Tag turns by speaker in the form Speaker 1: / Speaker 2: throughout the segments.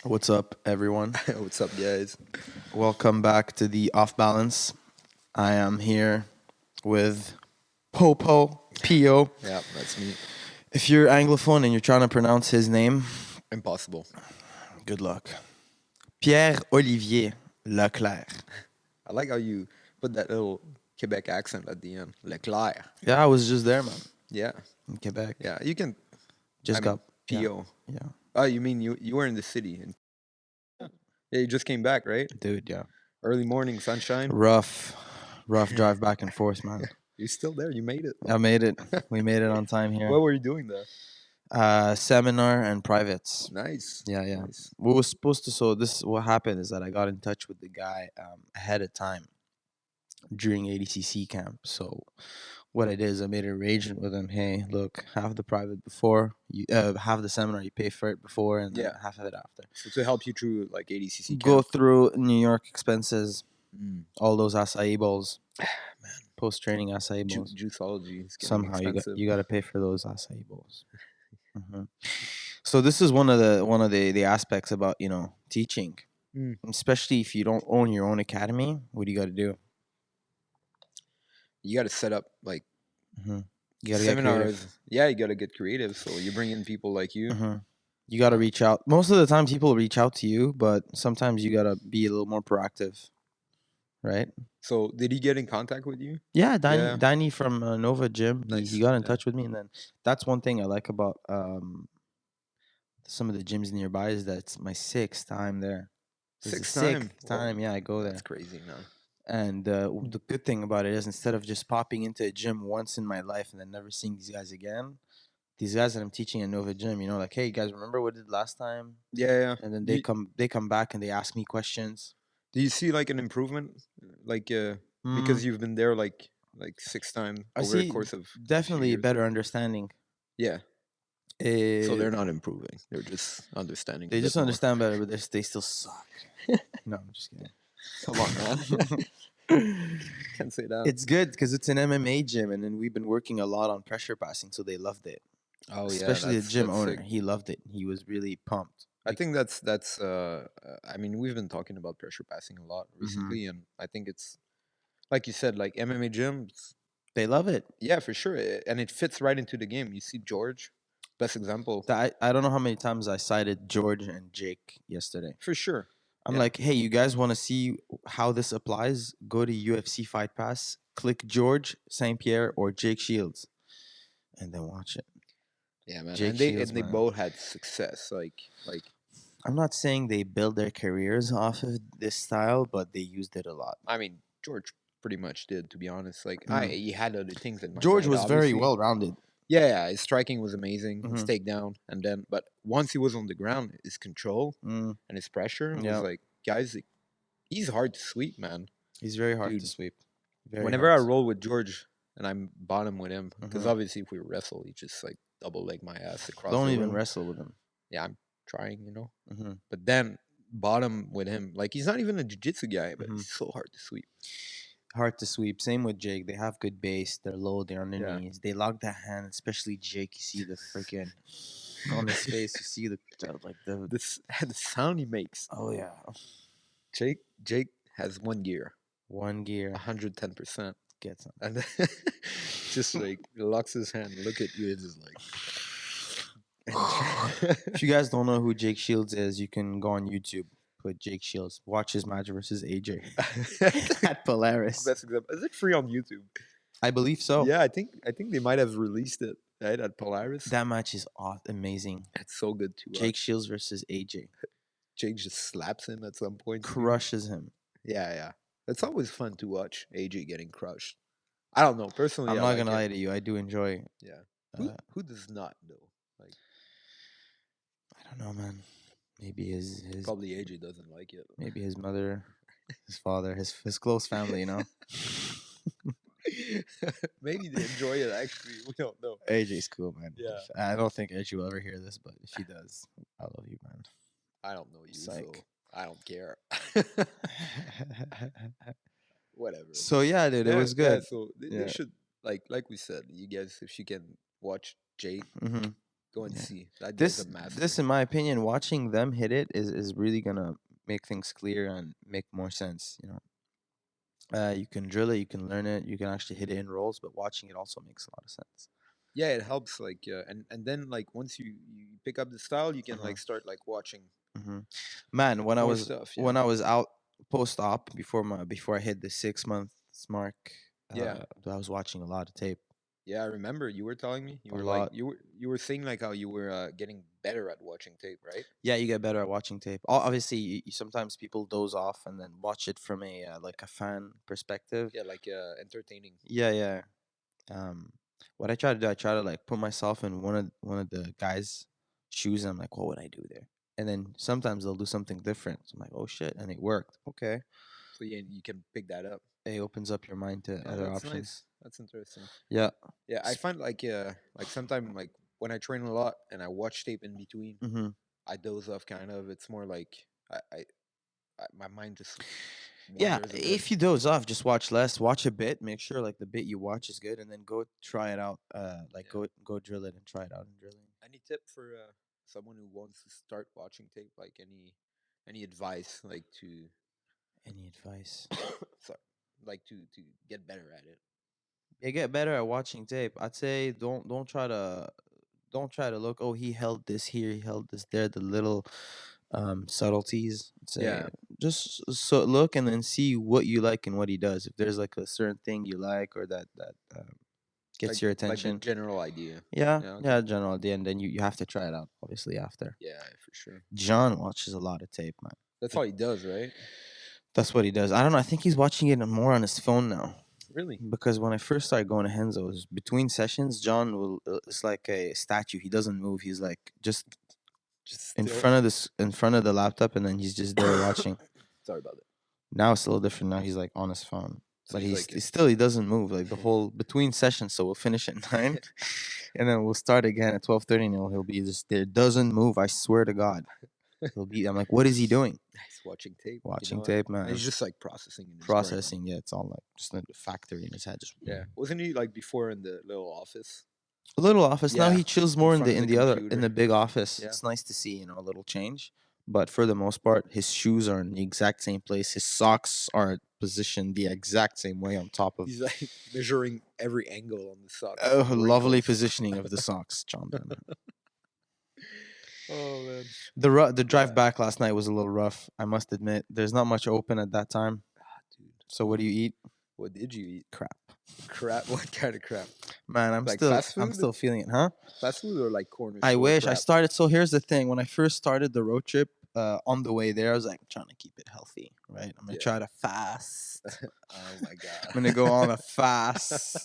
Speaker 1: What's up, everyone?
Speaker 2: What's up, guys?
Speaker 1: Welcome back to the Off Balance. I am here with Popo Pio.
Speaker 2: Yeah, that's me.
Speaker 1: If you're Anglophone and you're trying to pronounce his name,
Speaker 2: Impossible.
Speaker 1: good luck. Pierre Olivier Leclerc.
Speaker 2: I like how you put that little Quebec accent at the end. Leclerc.
Speaker 1: Yeah, I was just there, man,
Speaker 2: Yeah,
Speaker 1: in Quebec.
Speaker 2: yeah. You can.
Speaker 1: Just
Speaker 2: I mean,
Speaker 1: got yeah,
Speaker 2: PO.
Speaker 1: yeah,
Speaker 2: Oh, you mean you were in the city? Yeah, you just came back, right?
Speaker 1: dude, yeah.
Speaker 2: Early morning sunshine.
Speaker 1: Rough, rough drive back and forth, man.
Speaker 2: You're still there. You made it.
Speaker 1: I made it. We made it on time here.
Speaker 2: What were you doing there?
Speaker 1: Seminar and privates.
Speaker 2: Nice.
Speaker 1: Yeah, yeah.
Speaker 2: Nice.
Speaker 1: What was supposed to so this what happened is that I got in touch with the guy ahead of time during ADCC camp. So what I did is I made an arrangement with him. Hey, look, half the private before you half the seminar you pay for it before, and then
Speaker 2: Yeah.
Speaker 1: half of it after.
Speaker 2: So to help you through like ADCC
Speaker 1: Go
Speaker 2: camp.
Speaker 1: through New York expenses,
Speaker 2: Mm.
Speaker 1: all those acai bowls,
Speaker 2: Man,
Speaker 1: post training acai bowls.
Speaker 2: juiceology is getting
Speaker 1: Somehow
Speaker 2: expensive.
Speaker 1: you got to pay for those acai bowls. So this is one of the aspects about teaching.
Speaker 2: Mm.
Speaker 1: Especially if you don't own your own academy, what do you got to do?
Speaker 2: You got to set up like
Speaker 1: You got to get creative.
Speaker 2: seminars. Yeah, you got to get creative. So you bring in people like you.
Speaker 1: You got to reach out. Most of the time, people reach out to you, but sometimes you got to be a little more proactive, right?
Speaker 2: So did he get in contact with you?
Speaker 1: Yeah, Danny,
Speaker 2: Yeah.
Speaker 1: Danny from Nova Gym, he
Speaker 2: Nice.
Speaker 1: got in
Speaker 2: Yeah.
Speaker 1: touch with me, and then that's one thing I like about some of the gyms nearby is that it's my sixth time there. This is the
Speaker 2: Sixth time.
Speaker 1: sixth time, yeah, I go there.
Speaker 2: That's crazy, man.
Speaker 1: And the good thing about it is instead of just popping into a gym once in my life and then never seeing these guys again, these guys that I'm teaching at Nova Gym, like, hey, you guys remember what we did last time?
Speaker 2: Yeah, yeah.
Speaker 1: And then
Speaker 2: Do
Speaker 1: they come back and they ask me questions.
Speaker 2: do you see like an improvement, like because you've been there like six times
Speaker 1: I
Speaker 2: over the
Speaker 1: see
Speaker 2: course of a few
Speaker 1: definitely a
Speaker 2: years?
Speaker 1: better understanding.
Speaker 2: Yeah. So
Speaker 1: Uh,
Speaker 2: they're not improving. They're just understanding.
Speaker 1: they
Speaker 2: a
Speaker 1: just
Speaker 2: bit more.
Speaker 1: understand better, but they still suck. No, I'm just kidding.
Speaker 2: Come on, man. Can't say that.
Speaker 1: It's good because it's an MMA gym, and then we've been working a lot on pressure passing, so they loved it.
Speaker 2: Oh yeah,
Speaker 1: Especially the gym
Speaker 2: that's
Speaker 1: owner,
Speaker 2: sick.
Speaker 1: he loved it. He was really pumped.
Speaker 2: I think that's I mean, we've been talking about pressure passing a lot recently, and I think it's like you said, like MMA gyms.
Speaker 1: They love it.
Speaker 2: Yeah, for sure, and it fits right into the game. You see George, best example.
Speaker 1: I don't know how many times I cited George and Jake yesterday.
Speaker 2: For sure.
Speaker 1: I'm
Speaker 2: Yeah.
Speaker 1: like, hey, you guys want to see how this applies? Go to UFC Fight Pass, click George St. Pierre or Jake Shields, and then watch it.
Speaker 2: Yeah, man.
Speaker 1: Jake
Speaker 2: And
Speaker 1: Shields,
Speaker 2: they
Speaker 1: man.
Speaker 2: both had success. Like
Speaker 1: I'm not saying they build their careers off of this style, but they used it a lot.
Speaker 2: I mean, George pretty much did, to be honest. Like he had other things in mind.
Speaker 1: George
Speaker 2: right?
Speaker 1: was very
Speaker 2: Obviously.
Speaker 1: well rounded.
Speaker 2: Yeah, his striking was amazing. His
Speaker 1: Mhm.
Speaker 2: takedown, and then but once he was on the ground, his control and his pressure was
Speaker 1: Yeah,
Speaker 2: like, guys, he's hard to sweep, man.
Speaker 1: he's very hard to
Speaker 2: Dude,
Speaker 1: sweep. Very
Speaker 2: whenever I
Speaker 1: hard.
Speaker 2: roll with George and I'm bottom with him, because
Speaker 1: Mhm.
Speaker 2: obviously if we wrestle, he just like double leg my ass across
Speaker 1: Don't
Speaker 2: the
Speaker 1: even
Speaker 2: room.
Speaker 1: wrestle with him.
Speaker 2: Yeah, I'm trying,
Speaker 1: Mm-hmm.
Speaker 2: But then bottom with him, like he's not even a jiu-jitsu guy, but he's so hard to sweep.
Speaker 1: Hard to sweep. Same with Jake. They have good base. They're low. They're on their
Speaker 2: Yeah.
Speaker 1: knees. They lock the hand. Especially Jake. You see the freaking on his face. You see the like the.
Speaker 2: The sound he makes.
Speaker 1: Oh yeah.
Speaker 2: Jake has one gear,
Speaker 1: One gear
Speaker 2: 110%,
Speaker 1: gets him.
Speaker 2: and just like locks his hand. Look at you, it's just like.
Speaker 1: If you guys don't know who Jake Shields is, you can go on YouTube. Put Jake Shields. Watch his match versus AJ at Polaris.
Speaker 2: Best example. Is it free on YouTube?
Speaker 1: I believe so.
Speaker 2: Yeah, I think they might have released it right at Polaris.
Speaker 1: That match is amazing.
Speaker 2: It's so good to
Speaker 1: Jake Shields versus AJ.
Speaker 2: Jake just slaps him at some point.
Speaker 1: Crushes him.
Speaker 2: Yeah. It's always fun to watch AJ getting crushed. I don't know personally.
Speaker 1: I'm not gonna lie to you. I do enjoy.
Speaker 2: Yeah. Who does not though? Like
Speaker 1: I don't know, man. Maybe his
Speaker 2: probably AJ doesn't like it.
Speaker 1: Maybe his mother, his father, his close family.
Speaker 2: Maybe they enjoy it. Actually, we don't know.
Speaker 1: AJ's cool, man.
Speaker 2: Yeah.
Speaker 1: I don't think AJ will ever hear this, but if he does, I love you, man.
Speaker 2: I don't know you,
Speaker 1: Psych.
Speaker 2: so I don't care. Whatever.
Speaker 1: So yeah, dude, it was good.
Speaker 2: Yeah, so they should like we said, you guys, if you can watch Jake, Go and
Speaker 1: Yeah.
Speaker 2: see. That guy's a
Speaker 1: This
Speaker 2: master.
Speaker 1: in my opinion, watching them hit it is really gonna make things clear and make more sense. You know, you can drill it, you can learn it, you can actually hit it in rolls, but watching it also makes a lot of sense.
Speaker 2: Yeah, it helps. Like, and then like once you pick up the style, you can
Speaker 1: Uh-huh.
Speaker 2: like start like watching
Speaker 1: Hmm. Man,
Speaker 2: more stuff. Yeah.
Speaker 1: when I was out post op before I hit the 6 month mark,
Speaker 2: Yeah.
Speaker 1: I was watching a lot of tape,
Speaker 2: Yeah, I remember you were telling me you
Speaker 1: a
Speaker 2: were like
Speaker 1: lot.
Speaker 2: you were saying like how you were getting better at watching tape, right?
Speaker 1: Yeah, you get better at watching tape. Obviously, sometimes people doze off and then watch it from a like a fan perspective.
Speaker 2: Yeah, like entertaining.
Speaker 1: Yeah, yeah. Um, what I try to do, I try to like put myself in one of the guys' shoes. And I'm like, what would I do there? And then sometimes they'll do something different. So I'm like, oh shit, and it worked. Okay,
Speaker 2: So yeah, you can pick that up.
Speaker 1: it opens up your mind to
Speaker 2: Oh,
Speaker 1: other
Speaker 2: that's
Speaker 1: options.
Speaker 2: nice. That's interesting.
Speaker 1: Yeah.
Speaker 2: Yeah, I find like sometimes like when I train a lot and I watch tape in between,
Speaker 1: Mm-hmm.
Speaker 2: I doze off kind of. It's more like my mind just
Speaker 1: Yeah,
Speaker 2: wanders a bit.
Speaker 1: if you doze off, just watch less. Watch a bit. Make sure like the bit you watch is good, and then go try it out. Like
Speaker 2: Yeah.
Speaker 1: go drill it and try it out in drilling.
Speaker 2: Any tip for someone who wants to start watching tape? Like any advice like to
Speaker 1: Any advice?
Speaker 2: sorry, like to get better at it?
Speaker 1: Yeah, get better at watching tape. I'd say don't try to look. Oh, he held this here. He held this there. The little subtleties. Say
Speaker 2: Yeah,
Speaker 1: just so look and then see what you like and what he does. If there's like a certain thing you like or that gets your
Speaker 2: like the
Speaker 1: attention.
Speaker 2: general idea.
Speaker 1: Yeah,
Speaker 2: Yeah, okay.
Speaker 1: yeah, general idea, and then you have to try it out. Obviously, after.
Speaker 2: Yeah, for sure.
Speaker 1: John watches a lot of tape, man.
Speaker 2: That's
Speaker 1: Like,
Speaker 2: all he does, right?
Speaker 1: that's what he does. I don't know. I think he's watching it more on his phone now.
Speaker 2: Really?
Speaker 1: Because when I first started going to Henzo's, between sessions, John will it's like a statue. He doesn't move. He's like just
Speaker 2: Just
Speaker 1: in
Speaker 2: still.
Speaker 1: front of this in front of the laptop, and then he's just there watching.
Speaker 2: Sorry about that.
Speaker 1: Now it's a little different. Now he's like on his phone,
Speaker 2: So
Speaker 1: but
Speaker 2: he's like,
Speaker 1: he's still he doesn't move like the whole between sessions. So we'll finish at 9, and then we'll start again at 12:30. And he'll be just there, doesn't move. I swear to God, he'll be. I'm like, what is he doing?
Speaker 2: he's watching tape. You
Speaker 1: Watching
Speaker 2: know,
Speaker 1: tape,
Speaker 2: and he's
Speaker 1: man.
Speaker 2: just like processing in his brain.
Speaker 1: Processing. Yeah, it's all like just a factory in his head. Just
Speaker 2: Yeah, wasn't he like before in the little office?
Speaker 1: a little office. Now
Speaker 2: Yeah,
Speaker 1: he chills
Speaker 2: in
Speaker 1: more
Speaker 2: front of
Speaker 1: in
Speaker 2: the
Speaker 1: the other in
Speaker 2: computer.
Speaker 1: the big office.
Speaker 2: Yeah,
Speaker 1: It's nice to see, a little change. But for the most part, his shoes are in the exact same place. His socks are positioned the exact same way on top of
Speaker 2: he's like measuring every angle on the socks
Speaker 1: a
Speaker 2: and the
Speaker 1: lovely
Speaker 2: wrinkles.
Speaker 1: positioning of the socks, John. There, man.
Speaker 2: Oh man,
Speaker 1: The drive
Speaker 2: yeah.
Speaker 1: back last night was a little rough. I must admit. There's not much open at that time.
Speaker 2: Ah, dude,
Speaker 1: So what do you eat?
Speaker 2: what did you eat?
Speaker 1: Crap,
Speaker 2: Crap. What kind of crap?
Speaker 1: man.
Speaker 2: Like fast
Speaker 1: I'm
Speaker 2: food?
Speaker 1: still feeling it, huh?
Speaker 2: Fast food or like corner
Speaker 1: I
Speaker 2: store
Speaker 1: wish I
Speaker 2: crap?
Speaker 1: started. So here's the thing: when I first started the road trip, on the way there, I was like, I'm trying to keep it healthy, right? I'm gonna
Speaker 2: Yeah.
Speaker 1: try to fast.
Speaker 2: Oh my
Speaker 1: I'm
Speaker 2: god.
Speaker 1: gonna go on a fast.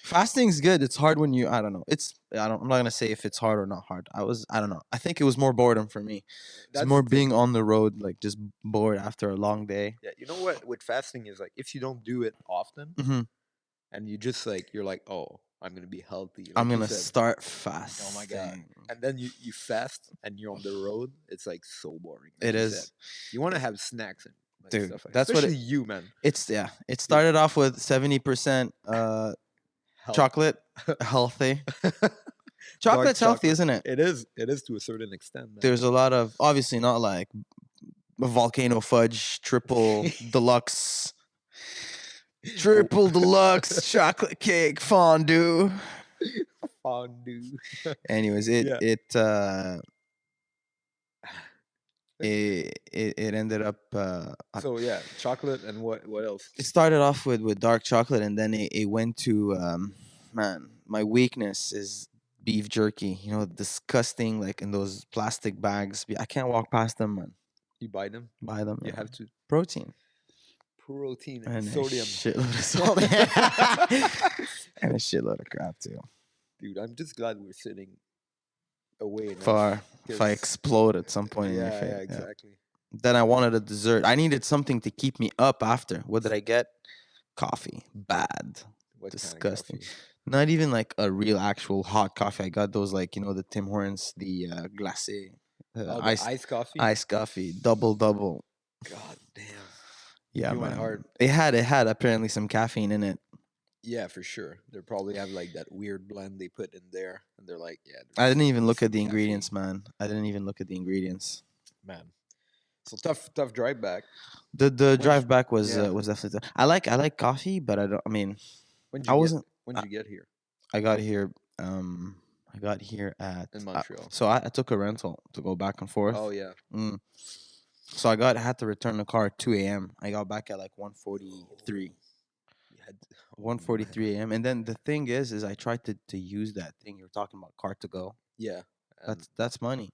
Speaker 1: Fasting's good. It's hard when you. I don't know. I'm not gonna say if it's hard or not hard. I don't know. I think it was more boredom for me. It's
Speaker 2: That's the
Speaker 1: more
Speaker 2: thing.
Speaker 1: being on the road, like just bored after a long day.
Speaker 2: Yeah, you know what? With fasting is like if you don't do it often
Speaker 1: Hmm.
Speaker 2: and you just like you're like, oh, I'm gonna be healthy,
Speaker 1: I'm
Speaker 2: like you
Speaker 1: gonna
Speaker 2: said.
Speaker 1: start
Speaker 2: Oh my god.
Speaker 1: fasting.
Speaker 2: And then you fast and you're on the road, it's like so boring, like
Speaker 1: It
Speaker 2: you said.
Speaker 1: is,
Speaker 2: You wanna have snacks and like
Speaker 1: dude.
Speaker 2: stuff like
Speaker 1: That's what
Speaker 2: especially
Speaker 1: it.
Speaker 2: you, man.
Speaker 1: It's yeah. It
Speaker 2: Dude,
Speaker 1: started off with 70%
Speaker 2: health.
Speaker 1: chocolate, healthy.
Speaker 2: Dark
Speaker 1: Chocolate's healthy,
Speaker 2: chocolate.
Speaker 1: isn't it?
Speaker 2: It is to a certain extent, man.
Speaker 1: There's a lot of obviously not like volcano fudge, triple deluxe chocolate cake fondue.
Speaker 2: Fondue.
Speaker 1: Anyways,
Speaker 2: Yeah.
Speaker 1: it ended up
Speaker 2: So yeah, chocolate and what else?
Speaker 1: it started off with dark chocolate and then it went to man, my weakness is beef jerky. Disgusting like in those plastic bags. I can't walk past them, man.
Speaker 2: You buy them?
Speaker 1: Buy them,
Speaker 2: You
Speaker 1: yeah.
Speaker 2: have to
Speaker 1: Protein
Speaker 2: protein and
Speaker 1: and a
Speaker 2: sodium.
Speaker 1: shitload of salt and a shitload of crap too.
Speaker 2: Dude, I'm just glad we're sitting away
Speaker 1: Far
Speaker 2: enough.
Speaker 1: if I
Speaker 2: 'Cause-
Speaker 1: explode at some point in your
Speaker 2: yeah,
Speaker 1: face.
Speaker 2: yeah,
Speaker 1: Yeah.
Speaker 2: exactly.
Speaker 1: Then I wanted a dessert. I needed something to keep me up after. What did I get? Coffee. Bad.
Speaker 2: What kind of
Speaker 1: Disgusting.
Speaker 2: coffee?
Speaker 1: Not even like a real actual hot coffee. I got those like the Tim Hortons, the glacé,
Speaker 2: Oh, the iced coffee?
Speaker 1: iced coffee, double.
Speaker 2: God damn.
Speaker 1: Yeah,
Speaker 2: You went
Speaker 1: man.
Speaker 2: hard.
Speaker 1: It had apparently some caffeine in it.
Speaker 2: Yeah, for sure. They probably have like that weird blend they put in there, and they're like, yeah,
Speaker 1: I
Speaker 2: there's
Speaker 1: didn't even
Speaker 2: there's
Speaker 1: look at
Speaker 2: some
Speaker 1: the
Speaker 2: caffeine,
Speaker 1: ingredients, man. I didn't even look at the ingredients.
Speaker 2: man. So tough drive back.
Speaker 1: The
Speaker 2: When
Speaker 1: drive back
Speaker 2: yeah,
Speaker 1: was definitely. I like coffee, but I don't. I mean,
Speaker 2: when did
Speaker 1: I
Speaker 2: you get
Speaker 1: wasn't.
Speaker 2: when did
Speaker 1: I,
Speaker 2: you get here
Speaker 1: I got here. I got here at.
Speaker 2: in Montreal?
Speaker 1: So I took a rental to go back and
Speaker 2: Oh
Speaker 1: forth.
Speaker 2: yeah,
Speaker 1: Mm. So I had to return the car at 2 a.m. I got back at like 1:43.
Speaker 2: oh, you had oh man,
Speaker 1: 1:43 a.m. And then the thing is I tried to use that thing you were talking about, car to go.
Speaker 2: yeah, and
Speaker 1: That's money.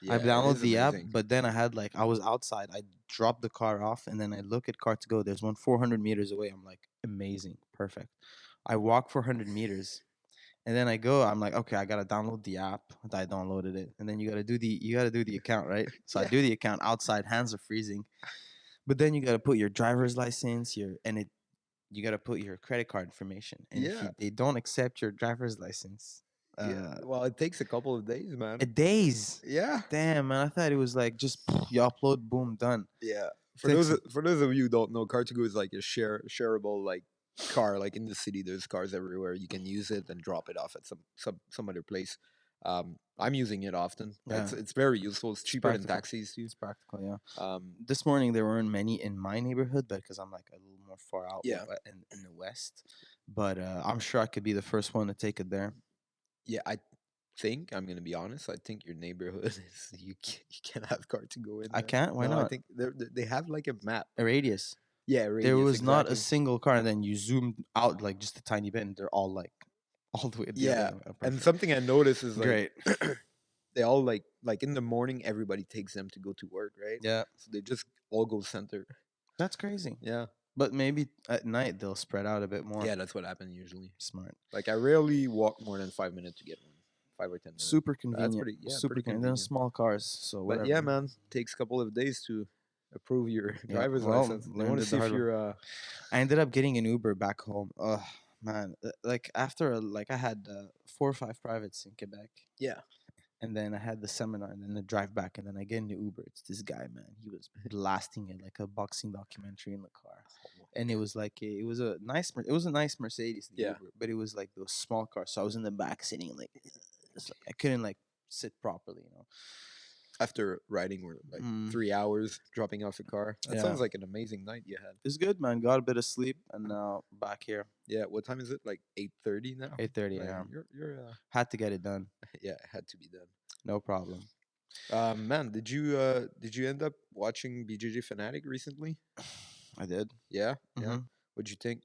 Speaker 1: I
Speaker 2: yeah, it
Speaker 1: downloaded
Speaker 2: is
Speaker 1: the app,
Speaker 2: amazing.
Speaker 1: but then I had like I was outside. I dropped the car off, and then I look at car to go. There's one 400 meters away. I'm like, amazing, perfect. I walk 400 meters, and then I go. I'm like, okay, I gotta download the app. I downloaded it, and then you gotta do the account, right? So I
Speaker 2: Yeah,
Speaker 1: do the account outside. Hands are freezing, but then you gotta put your driver's license, your and it you gotta put your credit card information, and if
Speaker 2: yeah,
Speaker 1: they don't accept your driver's license,
Speaker 2: yeah.
Speaker 1: uh,
Speaker 2: Well, it takes a couple of days, man.
Speaker 1: days.
Speaker 2: Yeah,
Speaker 1: Damn, man, I thought it was like just you upload, boom, done.
Speaker 2: yeah.
Speaker 1: Takes a,
Speaker 2: For those of you who don't know, Car2Go is like a shareable like car. Like in the city, there's cars everywhere. You can use it and drop it off at some other place. I'm using it often.
Speaker 1: yeah,
Speaker 2: It's very useful. It's
Speaker 1: it's
Speaker 2: cheaper than
Speaker 1: practical.
Speaker 2: taxis too.
Speaker 1: It's practical, yeah.
Speaker 2: Um,
Speaker 1: This morning there weren't many in my neighborhood, but because I'm like a little more far out
Speaker 2: yeah,
Speaker 1: in the west, but I'm sure I could be the first one to take it there.
Speaker 2: yeah. I think I'm gonna be honest. I think your neighborhood is you can't have Car2Go in
Speaker 1: I
Speaker 2: there.
Speaker 1: can't. Why
Speaker 2: No, I
Speaker 1: not?
Speaker 2: think they have like a map.
Speaker 1: A radius.
Speaker 2: Yeah,
Speaker 1: There
Speaker 2: radius
Speaker 1: was not a
Speaker 2: exactly.
Speaker 1: single car, and then you zoomed out like just a tiny bit, and they're all like all the way at the other
Speaker 2: Yeah,
Speaker 1: end. Oh,
Speaker 2: and
Speaker 1: perfect.
Speaker 2: something I noticed is like
Speaker 1: Great.
Speaker 2: they all like in the morning everybody takes them to go to work, right?
Speaker 1: Yeah,
Speaker 2: So they just all go center.
Speaker 1: that's crazy.
Speaker 2: Yeah.
Speaker 1: But maybe at night they'll spread out a bit more.
Speaker 2: Yeah, that's what happened usually.
Speaker 1: Smart.
Speaker 2: Like I rarely walk more than 5 minutes to get one. 5 or 10 minutes.
Speaker 1: Super
Speaker 2: That's
Speaker 1: convenient.
Speaker 2: pretty yeah,
Speaker 1: Super
Speaker 2: pretty
Speaker 1: convenient. They're
Speaker 2: convenient.
Speaker 1: small cars, so
Speaker 2: But yeah,
Speaker 1: whatever.
Speaker 2: man, takes a couple of days to approve your
Speaker 1: Yeah.
Speaker 2: driver's
Speaker 1: Well,
Speaker 2: license. They want
Speaker 1: learned
Speaker 2: to
Speaker 1: it
Speaker 2: see
Speaker 1: the
Speaker 2: if
Speaker 1: hard way.
Speaker 2: you're
Speaker 1: I ended up getting an Uber back home. Oh man, like after like I had 4 or 5 privates in Quebec,
Speaker 2: yeah.
Speaker 1: and then I had the seminar, and then the drive back, and then I get in the Uber. It's this guy, man. He was blasting it like a boxing documentary in the car,
Speaker 2: Oh my
Speaker 1: and it
Speaker 2: god.
Speaker 1: was like it was a nice Mercedes, the
Speaker 2: Yeah.
Speaker 1: Uber, but it was like those small cars. So I was in the back sitting like, it's like I couldn't like sit properly, you know.
Speaker 2: After riding were like
Speaker 1: Mm,
Speaker 2: 3 hours dropping off a car. That
Speaker 1: yeah,
Speaker 2: sounds like an amazing night you had.
Speaker 1: it's good, man. Got a bit of sleep, and now back here,
Speaker 2: Yeah, what time is it? Like 8:30 now?
Speaker 1: 8:30
Speaker 2: Like
Speaker 1: a.m.
Speaker 2: you're
Speaker 1: Had to get it done.
Speaker 2: yeah, it had to be done.
Speaker 1: No problem.
Speaker 2: Man, did you end up watching BJJ Fanatic recently?
Speaker 1: I did.
Speaker 2: Yeah, yeah.
Speaker 1: Hmm.
Speaker 2: What'd you think?